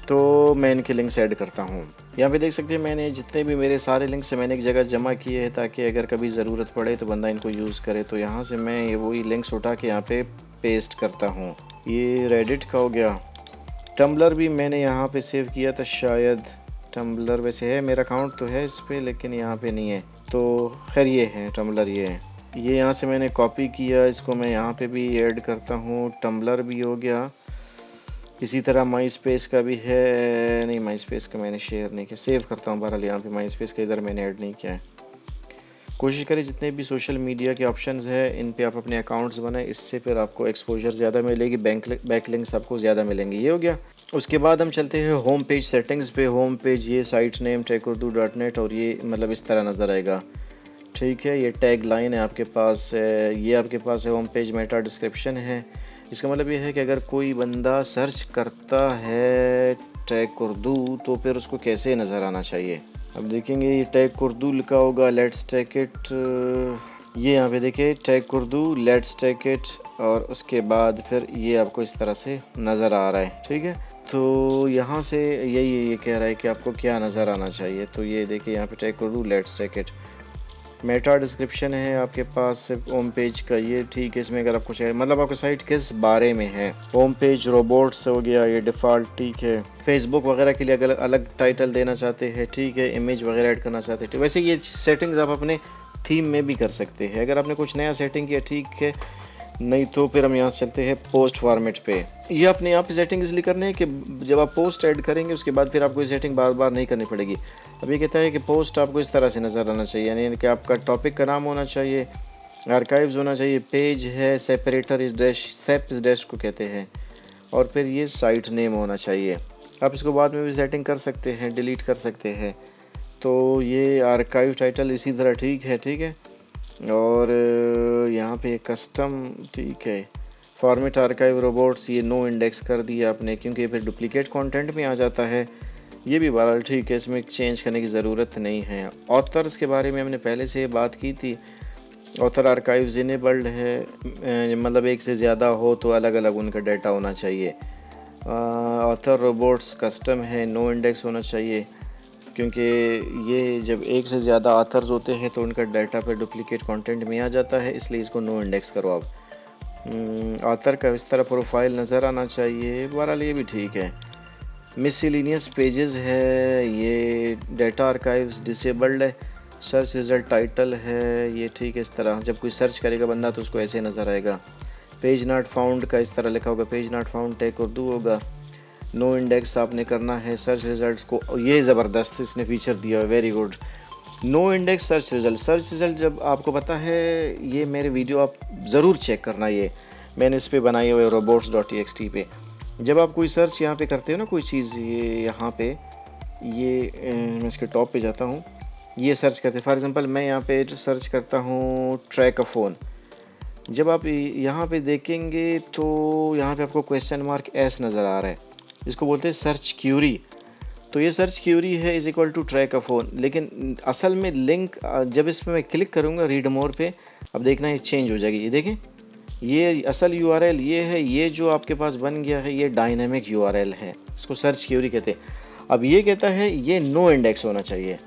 तो मैं इनके लिंक्स ऐड करता हूँ। यहाँ पे देख सकते हैं मैंने जितने भी मेरे सारे लिंक्स हैं मैंने एक जगह जमा किए हैं, ताकि अगर कभी ज़रूरत पड़े तो बंदा इनको यूज़ करे। तो यहाँ से मैं ये वही लिंक्स उठा के यहाँ पे पेस्ट करता हूँ। ये रेडिट का हो गया। टम्बलर भी मैंने यहाँ पे सेव किया था शायद। टम्बलर वैसे है, मेरा अकाउंट तो है इस पर, लेकिन यहाँ पे नहीं है। तो खैर ये है टम्बलर, ये है। ये यहाँ से मैंने कॉपी किया, इसको मैं यहाँ पे भी ऐड करता हूँ। टम्बलर भी हो गया। इसी तरह माई स्पेस का भी है, नहीं माई स्पेस का मैंने शेयर नहीं किया, सेव करता हूँ बहरहाल। यहाँ पे माई स्पेस का इधर मैंने ऐड नहीं किया है। कोशिश करें जितने भी सोशल मीडिया के ऑप्शंस है इन पे आप अपने अकाउंट्स बनाएं, इससे फिर आपको एक्सपोजर ज़्यादा मिलेगी, बैक लिंक्स आपको ज़्यादा मिलेंगे। ये हो गया। उसके बाद हम चलते हैं होम पेज सेटिंग्स पे। होम पेज, ये साइट नेम techurdu.net, और ये मतलब इस तरह नज़र आएगा, ठीक है। ये टैग लाइन है आपके पास, ये आपके पास है होम पेज मेटा डिस्क्रिप्शन है। इसका मतलब ये है कि अगर कोई बंदा सर्च करता है टैग उर्दू तो फिर उसको कैसे नज़र आना चाहिए। अब देखेंगे ये टैग उर्दू लिखा होगा, लेट्स टेक इट, ये यहाँ पे देखिए tag Urdu, let's take it, और उसके बाद फिर ये आपको इस तरह से नज़र आ रहा है, ठीक है। तो यहाँ से यही ये कह रहा है कि आपको क्या नज़र आना चाहिए। तो ये देखिए यहाँ पे tag Urdu, let's take it. Meta description है आपके पास होम पेज का, ये ठीक है। इसमें अगर आपको चाहिए मतलब आपकी साइट किस बारे में है। होम पेज रोबोट्स हो गया, ये डिफ़ॉल्ट, ठीक है। फेसबुक वगैरह के लिए अगर अलग टाइटल देना चाहते हैं, ठीक है। इमेज वगैरह ऐड करना चाहते हैं, वैसे ये सेटिंग्स आप अपने थीम में भी कर सकते हैं अगर आपने कुछ नया सेटिंग किया, ठीक है। नहीं तो फिर हम यहाँ से चलते हैं पोस्ट फॉर्मेट पे। ये अपने यहाँ पे सेटिंग इसलिए करने हैं कि जब आप पोस्ट ऐड करेंगे उसके बाद फिर आपको ये सेटिंग बार बार नहीं करनी पड़ेगी। अब ये कहता है कि पोस्ट आपको इस तरह से नज़र आना चाहिए, यानी कि आपका टॉपिक का नाम होना चाहिए, आर्काइव्स होना चाहिए, पेज है, सेपरेटर इस डैश, सेप इस डैश को कहते हैं, और फिर ये साइट नेम होना चाहिए। आप इसको बाद में भी सेटिंग कर सकते हैं, डिलीट कर सकते हैं। तो ये आर्काइव टाइटल इसी तरह ठीक है, ठीक है। और यहाँ पे कस्टम, ठीक है। फॉर्मेट आर्काइव रोबोट्स, ये नो इंडेक्स कर दिया आपने क्योंकि फिर डुप्लीकेट कंटेंट में आ जाता है। ये भी बहरहाल ठीक है, इसमें चेंज करने की ज़रूरत नहीं है। ऑथर्स के बारे में हमने पहले से बात की थी। ऑथर आर्काइव्स इनेबल्ड है, मतलब एक से ज़्यादा हो तो अलग अलग उनका डाटा होना चाहिए। ऑथर रोबोट्स कस्टम है, नो इंडेक्स होना चाहिए क्योंकि ये जब एक से ज़्यादा ऑथर्स होते हैं तो उनका डाटा पे डुप्लीकेट कंटेंट में आ जाता है, इसलिए इसको नो इंडेक्स करो आप। ऑथर का इस तरह प्रोफाइल नज़र आना चाहिए, बहरहाल ये भी ठीक है। मिसलिनियस पेजेस है, ये डाटा आर्काइव्स डिसेबल्ड है। सर्च रिजल्ट टाइटल है, ये ठीक है। इस तरह जब कोई सर्च करेगा बंदा तो उसको ऐसे नज़र आएगा। पेज नॉट फाउंड का इस तरह लिखा होगा, page not found tag Urdu होगा। नो इंडेक्स आपने करना है सर्च रिजल्ट को। ये ज़बरदस्त इसने फीचर दिया है, very good. No index search result जब आपको पता है, ये मेरे वीडियो आप ज़रूर चेक करना, ये मैंने इस पे बनाए हुए robots.txt पे। जब आप कोई सर्च यहाँ पे करते हो ना कोई चीज़, ये यहाँ पे ये मैं इसके टॉप पे जाता हूँ, ये सर्च करते, फॉर एग्जांपल मैं यहाँ पे सर्च करता हूँ ट्रैक अ फ़ोन। जब आप यहाँ पे देखेंगे तो यहाँ पे आपको क्वेश्चन मार्क एस नज़र आ रहा है, इसको बोलते हैं सर्च क्यूरी। तो ये सर्च क्यूरी है is equal to track a phone, लेकिन असल में लिंक जब इसमें मैं क्लिक करूँगा रीड मोर पे, अब देखना ये चेंज हो जाएगी। ये देखें, ये असल यूआरएल ये है, ये जो आपके पास बन गया है ये डायनामिक यूआरएल है, इसको सर्च क्यूरी कहते हैं। अब ये कहता है ये नो इंडेक्स होना चाहिए।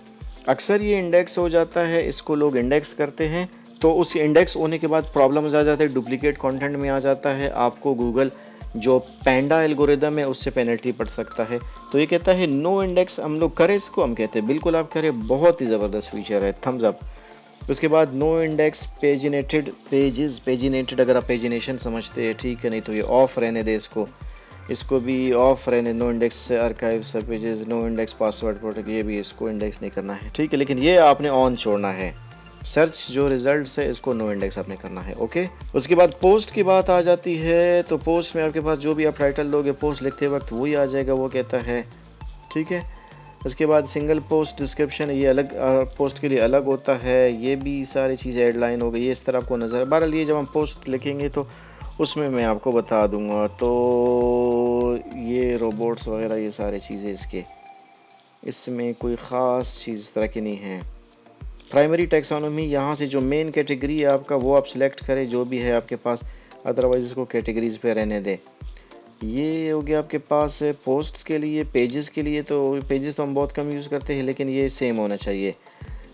अक्सर ये इंडेक्स हो जाता है, इसको लोग इंडेक्स करते हैं तो उस इंडेक्स होने के बाद प्रॉब्लम्स आ जाते हैं, डुप्लीकेट कंटेंट में आ जाता है, आपको गूगल जो पैंडा एल्गोरिदम है उससे पेनल्टी पड़ सकता है। तो ये कहता है नो इंडेक्स, हम लोग करें इसको, हम कहते हैं बिल्कुल आप करें, बहुत ही ज़बरदस्त फीचर है, थम्स अप। उसके बाद no index paginated pages, paginated अगर आप पेजिनेशन समझते हैं ठीक है, नहीं तो ये ऑफ रहने दे, इसको भी ऑफ रहने, नो इंडेक्स आर्काइव सब pages, no index password protect, ये भी इसको इंडेक्स नहीं करना है ठीक है, लेकिन ये आपने ऑन छोड़ना है। सर्च जो रिजल्ट्स है इसको नो इंडेक्स आपने करना है, ओके। उसके बाद पोस्ट की बात आ जाती है, तो पोस्ट में आपके पास जो भी आप टाइटल दोगे पोस्ट लिखते वक्त वही आ जाएगा, वो कहता है ठीक है। उसके बाद सिंगल पोस्ट डिस्क्रिप्शन, ये अलग पोस्ट के लिए अलग होता है, ये भी सारी चीज़ें हेडलाइन हो गई, ये इस तरह आपको नज़र, बहरहाल ये जब हम पोस्ट लिखेंगे तो उसमें मैं आपको बता दूंगा। तो ये रोबोट्स वगैरह ये सारी चीज़ें इसके, इसमें कोई ख़ास चीज़ तरह की नहीं है। प्राइमरी टैक्सोनॉमी, यहाँ से जो मेन कैटेगरी है आपका वो आप सिलेक्ट करें जो भी है आपके पास, अदरवाइज इसको कैटेगरीज पे रहने दें। ये हो गया आपके पास पोस्ट्स के लिए। पेजेस के लिए तो पेजेस तो हम बहुत कम यूज़ करते हैं, लेकिन ये सेम होना चाहिए।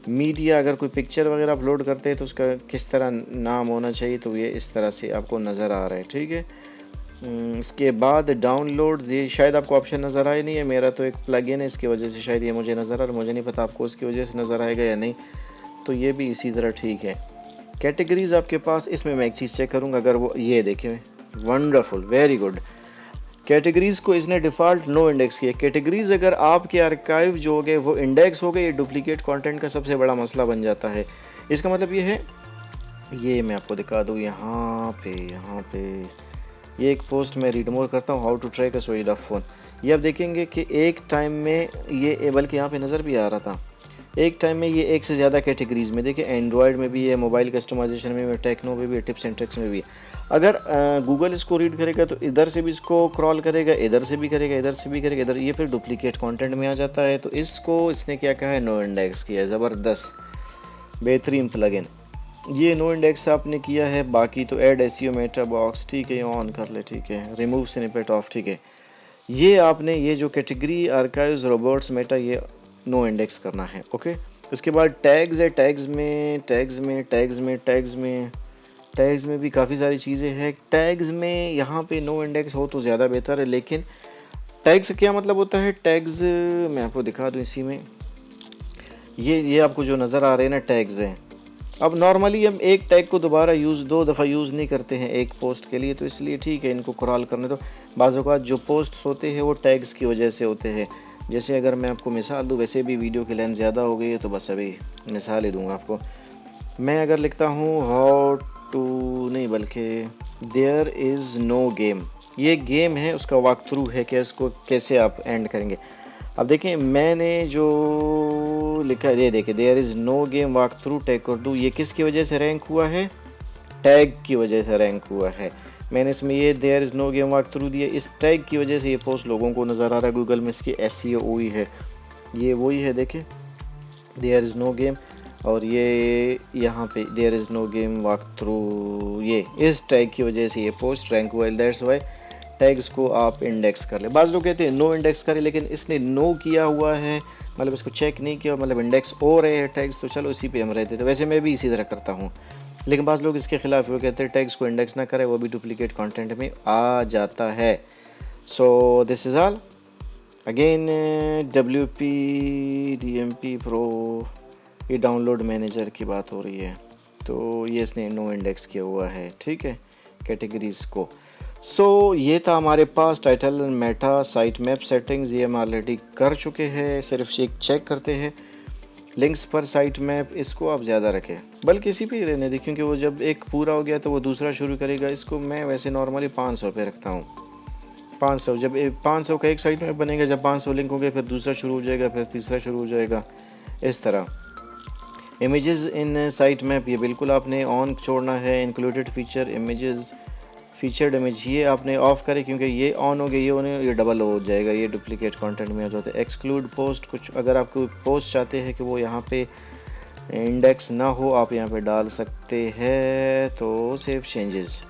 मीडिया, अगर कोई पिक्चर वगैरह अपलोड करते हैं तो उसका किस तरह नाम होना चाहिए, तो ये इस तरह से आपको नज़र आ रहा है ठीक है। इसके बाद डाउनलोड्स, ये शायद आपको ऑप्शन नज़र आया नहीं है, मेरा तो एक प्लगइन है इसकी वजह से शायद ये मुझे नज़र आ रहा है, मुझे नहीं पता आपको उसकी वजह से नज़र आएगा या नहीं, तो ये भी इसी तरह ठीक है। कैटेगरीज आपके पास, इसमें मैं एक चीज़ चेक करूँगा, अगर वो ये देखें, वंडरफुल, वेरी गुड। कैटेगरीज को इसने डिफ़ॉल्ट नो इंडेक्स किया। कैटेगरीज अगर आपके आर्काइव जो हो गए वो इंडेक्स हो गए, ये डुप्लीकेट कंटेंट का सबसे बड़ा मसला बन जाता है। इसका मतलब ये है, ये मैं आपको दिखा दूँ यहाँ पे ये एक पोस्ट में रीड मोर करता हूँ, how to track a switch off phone. ये आप देखेंगे कि एक टाइम में ये, बल्कि यहाँ पे नज़र भी आ रहा था, एक टाइम में ये एक से ज़्यादा कैटेगरीज में, देखिए एंड्रॉयड में भी है, मोबाइल कस्टमाइजेशन में भी, टेक्नो में भी, टिप्स एंड ट्रिक्स में भी है। अगर गूगल इसको रीड करेगा तो इधर से भी इसको क्रॉल करेगा, इधर से भी करेगा, इधर से भी करेगा, इधर, ये फिर डुप्लीकेट कंटेंट में आ जाता है। तो इसको इसने क्या कहा है, नो इंडेक्स किया है। ज़बरदस्त, बेहतरीन प्लगइन, ये नो इंडेक्स आपने किया है। बाकी तो ऐड एसईओ मेटा बॉक्स ठीक है, ये ऑन कर ले ठीक है, रिमूव स्निपेट ऑफ ठीक है, ये आपने ये जो कैटेगरी आर्काइव्स रोबोट्स मेटा ये नो इंडेक्स करना है, ओके। उसके बाद टैग्स है, टैग्स में भी काफ़ी सारी चीज़ें हैं। टैग्स में यहाँ पे नो इंडेक्स हो तो ज़्यादा बेहतर है, लेकिन टैग्स क्या मतलब होता है, टैग्स मैं आपको दिखा दूँ इसी में, ये आपको जो नज़र आ रहे हैं ना टैग्स हैं। अब नॉर्मली हम एक टैग को दोबारा दो दफ़ा यूज़ नहीं करते हैं एक पोस्ट के लिए, तो इसलिए ठीक है इनको क्रॉल करने दो। बाज़ औक़ात जो पोस्ट्स होते हैं वो टैग्स की वजह से होते हैं। जैसे अगर मैं आपको मिसाल दूँ, वैसे भी वीडियो की लेंथ ज़्यादा हो गई है तो बस अभी मिसाल ही दूँगा आपको। मैं अगर लिखता हूँ हाउ टू, नहीं बल्कि देयर इज़ नो गेम, ये गेम है उसका वॉक थ्रू है कि इसको कैसे आप एंड करेंगे। अब देखें मैंने जो लिखा है, ये देखिए there is no game walk through tag कर दूँ, ये किसकी वजह से रैंक हुआ है, टैग की वजह से रैंक हुआ है। मैंने इसमें ये there is no game walk through दिया, इस टैग की वजह से ये पोस्ट लोगों को नज़र आ रहा है, गूगल में इसकी एसईओ हुई है, ये वही है देखिए देयर इज़ नो गेम, और ये यहाँ पे there is no game walk through, ये इस टैग की वजह से ये पोस्ट रैंक हुआ है। दैट्स वाई टैग्स को आप इंडेक्स कर ले। बाज़ लोग कहते हैं नो इंडेक्स करें, लेकिन इसने नो किया हुआ है, मतलब इसको चेक नहीं किया, मतलब इंडेक्स हो रहे हैं टैग्स, तो चलो इसी पे हम रहते थे। वैसे मैं भी इसी तरह करता हूँ, लेकिन बाज़ लोग इसके खिलाफ वो कहते हैं टैग्स को इंडेक्स ना करें, वो भी डुप्लीकेट कंटेंट में आ जाता है। So this is all. Again WP DMP Pro, ये डाउनलोड मैनेजर की बात हो रही है, तो ये इसने नो इंडेक्स किया हुआ है ठीक है कैटेगरीज को। ये था हमारे पास title and meta site map settings, ये हम ऑलरेडी कर चुके हैं। सिर्फ एक चेक करते हैं लिंक्स पर साइट मैप, इसको आप ज़्यादा रखें, बल्कि इसी पे ही रहने दें, क्योंकि वो जब एक पूरा हो गया तो वो दूसरा शुरू करेगा। इसको मैं वैसे नॉर्मली 500 पे रखता हूँ। 500 जब 500 का एक साइट मैप बनेगा, जब 500 लिंक हो गए फिर दूसरा शुरू हो जाएगा, फिर तीसरा शुरू हो जाएगा, इस तरह। इमेजेस इन साइट मैप, ये बिल्कुल आपने ऑन छोड़ना है। Included feature images, featured image, ये आपने ऑफ करें, क्योंकि ये ऑन हो गया, ये ऑन, ये डबल हो जाएगा, ये डुप्लीकेट कंटेंट में हो जाता है। एक्सक्लूड पोस्ट, कुछ अगर आपको पोस्ट चाहते हैं कि वो यहाँ पे इंडेक्स ना हो, आप यहाँ पे डाल सकते हैं। तो सेव चेंजेस।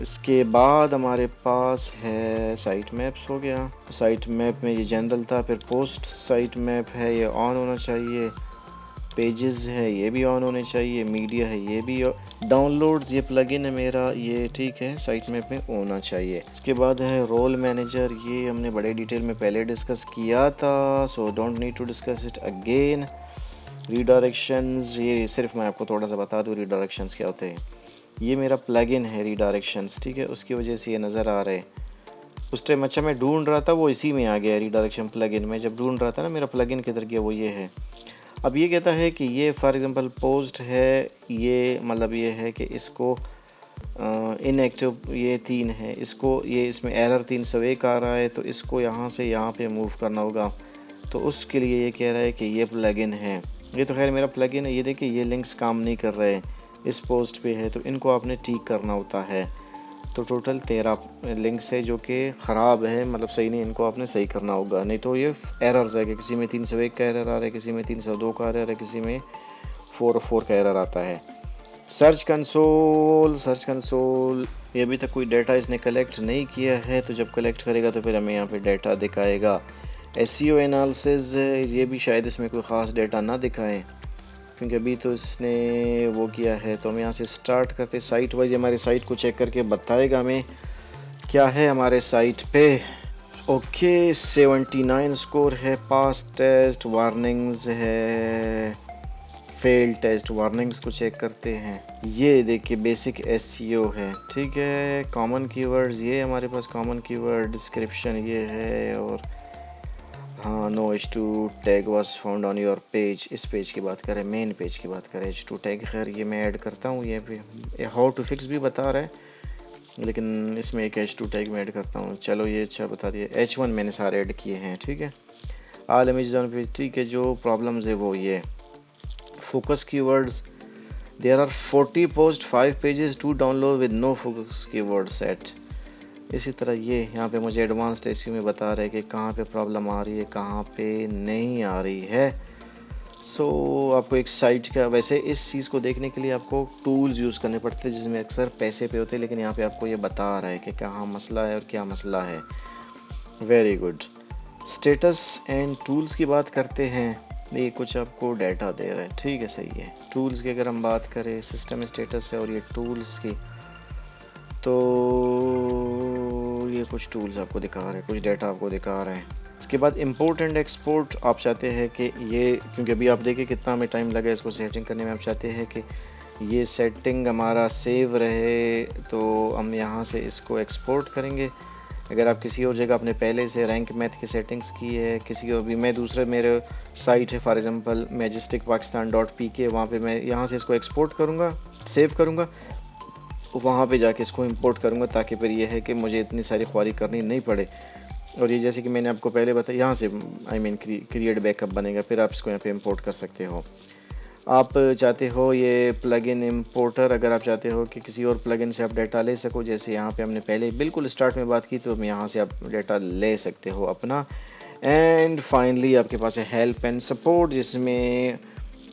इसके बाद हमारे पास है साइट मैप्स, हो गया। साइट मैप में ये जनरल था, फिर पोस्ट साइट मैप है, ये ऑन होना चाहिए। पेजेस है, ये भी ऑन होने चाहिए। मीडिया है, ये भी। डाउनलोड्स, ये प्लगइन है मेरा, ये ठीक है, साइट मैप में होना चाहिए। इसके बाद है रोल मैनेजर, ये हमने बड़े डिटेल में पहले डिस्कस किया था, so don't need to discuss it again. Redirections, ये सिर्फ मैं आपको थोड़ा सा बता दूँ रीडायरेक्शंस क्या होते हैं। ये मेरा प्लगइन है रीडायरेक्शंस, ठीक है, उसकी वजह से ये नज़र आ रहे हैं। उस टाइम अच्छा मैं ढूंढ रहा था, वो इसी में आ गया रीडायरेक्शन प्लगइन में। जब ढूंढ रहा था ना मेरा प्लगइन किधर गया, वो ये है। अब ये कहता है कि ये फॉर एग्जांपल पोस्ट है, ये मतलब ये है कि इसको इनएक्टिव, ये 3 है, इसको ये इसमें एरर 301 आ रहा है, तो इसको यहाँ से यहाँ पे मूव करना होगा। तो उसके लिए ये कह रहा है कि ये प्लगइन है। ये तो खैर मेरा प्लगइन है। ये देखिए ये लिंक्स काम नहीं कर रहे हैं, इस पोस्ट पे है, तो इनको आपने ठीक करना होता है। तो टोटल 13 लिंक्स है जो कि ख़राब है, मतलब सही नहीं, इनको आपने सही करना होगा, नहीं तो ये एरर्स है कि किसी में 301 का एरर आ रहा है, किसी में 302 का एरर है, किसी में 404 का एरर आता है। सर्च कंसोल, ये अभी तक कोई डाटा इसने कलेक्ट नहीं किया है, तो जब कलेक्ट करेगा तो फिर हमें यहाँ पे डाटा दिखाएगा। एसईओ एनालिसिस, ये भी शायद इसमें कोई ख़ास डाटा ना दिखाए, क्योंकि अभी तो इसने वो किया है। तो हम यहाँ से स्टार्ट करते, साइट वाइज हमारे साइट को चेक करके बताएगा हमें क्या है हमारे साइट पे। ओके 79 स्कोर है, पास टेस्ट, वार्निंग्स है, फेल टेस्ट, वार्निंग्स को चेक करते हैं। ये देखिए बेसिक एसईओ है, ठीक है। कॉमन कीवर्ड्स, ये हमारे पास कॉमन कीवर्ड, डिस्क्रिप्शन ये है, और हाँ no H2 tag was found on your page, इस पेज की बात करें, मेन पेज की बात करें। H2 टैग खैर ये मैं ऐड करता हूँ, ये भी हाउ टू फिक्स भी बता रहा है, लेकिन इसमें एक H2 टैग में ऐड करता हूँ। चलो ये अच्छा बता दिया। H1 मैंने सारे ऐड किए हैं, ठीक है। ऑल इमेजेस ऑन पेज, ठीक है। जो प्रॉब्लम्स है वो ये focus keywords, there are 40 post 5 pages to download with no focus keyword set. इसी तरह ये यहाँ पे मुझे एडवांस्ड एसईओ में बता रहे हैं कि कहाँ पे प्रॉब्लम आ रही है, कहाँ पे नहीं आ रही है। आपको एक साइट का, वैसे इस चीज़ को देखने के लिए आपको टूल्स यूज़ करने पड़ते हैं जिसमें अक्सर पैसे पे होते हैं, लेकिन यहाँ पे आपको ये बता रहा है कि कहाँ मसला है और क्या मसला है। Very good. Status and tools की बात करते हैं। ये कुछ आपको डाटा दे रहा है, ठीक है, सही है। टूल्स की अगर हम बात करें, सिस्टम स्टेटस है और ये टूल्स की, तो ये कुछ टूल्स आपको दिखा रहे हैं, कुछ डाटा आपको दिखा रहे हैं। इसके बाद इंपोर्ट एंड एक्सपोर्ट, आप चाहते हैं कि ये, क्योंकि अभी आप देखिए कितना हमें टाइम लगा इसको सेटिंग करने में, आप चाहते हैं कि ये सेटिंग हमारा सेव रहे, तो हम यहाँ से इसको एक्सपोर्ट करेंगे। अगर आप किसी और जगह अपने पहले से रैंक मैथ की सेटिंग्स की है, किसी को भी, मैं दूसरे मेरे साइट है फॉर एग्जांपल majesticpakistan.pk, वहाँ पे मैं यहाँ से इसको एक्सपोर्ट करूँगा, सेव करूँगा, वहाँ पे जाके इसको इंपोर्ट करूँगा, ताकि फिर ये है कि मुझे इतनी सारी ख्वारी करनी नहीं पड़े। और ये जैसे कि मैंने आपको पहले बताया, यहाँ से क्रिएट बैकअप बनेगा, फिर आप इसको यहाँ पे इंपोर्ट कर सकते हो। आप चाहते हो ये प्लगइन इंपोर्टर, अगर आप चाहते हो कि किसी और प्लगइन से आप डाटा ले सको, जैसे यहाँ पे हमने पहले बिल्कुल स्टार्ट में बात की, तो हम यहाँ से आप डाटा ले सकते हो अपना। एंड फाइनली आपके पास है हेल्प एंड सपोर्ट, जिसमें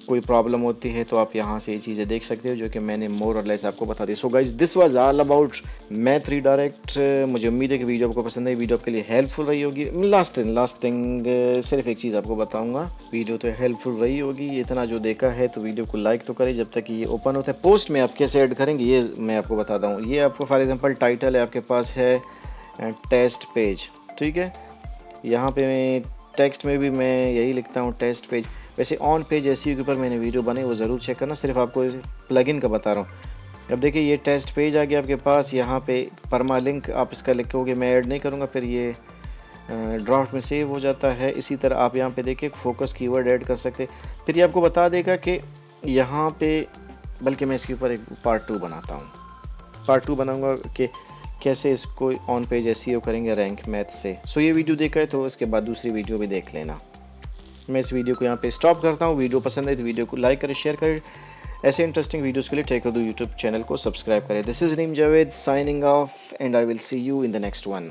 कोई प्रॉब्लम होती है तो आप यहाँ से ये चीज़ें देख सकते हो, जो कि मैंने मोर और लेस आपको बता दी। So guys this was all about math redirect. मुझे उम्मीद है कि वीडियो आपको पसंद है, वीडियो आपके लिए हेल्पफुल रही होगी। लास्ट थिंग सिर्फ एक चीज़ आपको बताऊंगा, वीडियो तो हेल्पफुल रही होगी, इतना जो देखा है तो वीडियो को लाइक तो करें जब तक कि ये ओपन होता है। पोस्ट में आप कैसे ऐड करेंगे ये मैं आपको बताता हूँ। ये आपको फॉर एग्जाम्पल टाइटल है, आपके पास है टेस्ट पेज, ठीक है। यहाँ पे टेक्स्ट में भी मैं यही लिखता हूँ टेस्ट पेज। वैसे ऑन पेज एसईओ के ऊपर मैंने वीडियो बनाई, वो ज़रूर चेक करना, सिर्फ आपको प्लगइन का बता रहा हूँ। अब देखिए ये टेस्ट पेज आ गया आपके पास। यहाँ पे परमा लिंक आप इसका लिखोगे, मैं ऐड नहीं करूँगा, फिर ये ड्राफ्ट में सेव हो जाता है। इसी तरह आप यहाँ पे देखिए फोकस कीवर्ड ऐड कर सकते, फिर ये आपको बता देगा कि यहाँ पे, बल्कि मैं इसके ऊपर एक पार्ट 2 बनाता हूँ, पार्ट 2 बनाऊंगा कि कैसे इसको ऑन पेज एसईओ करेंगे रैंक मैथ से। सो ये वीडियो देखा है तो इसके बाद दूसरी वीडियो भी देख लेना। मैं इस वीडियो को यहाँ पे स्टॉप करता हूँ। वीडियो पसंद है तो वीडियो को लाइक करें, शेयर करें। ऐसे इंटरेस्टिंग वीडियोस के लिए टेक यूट्यूब चैनल को सब्सक्राइब करें। This is Neem Javed signing off and I will see you in the next one.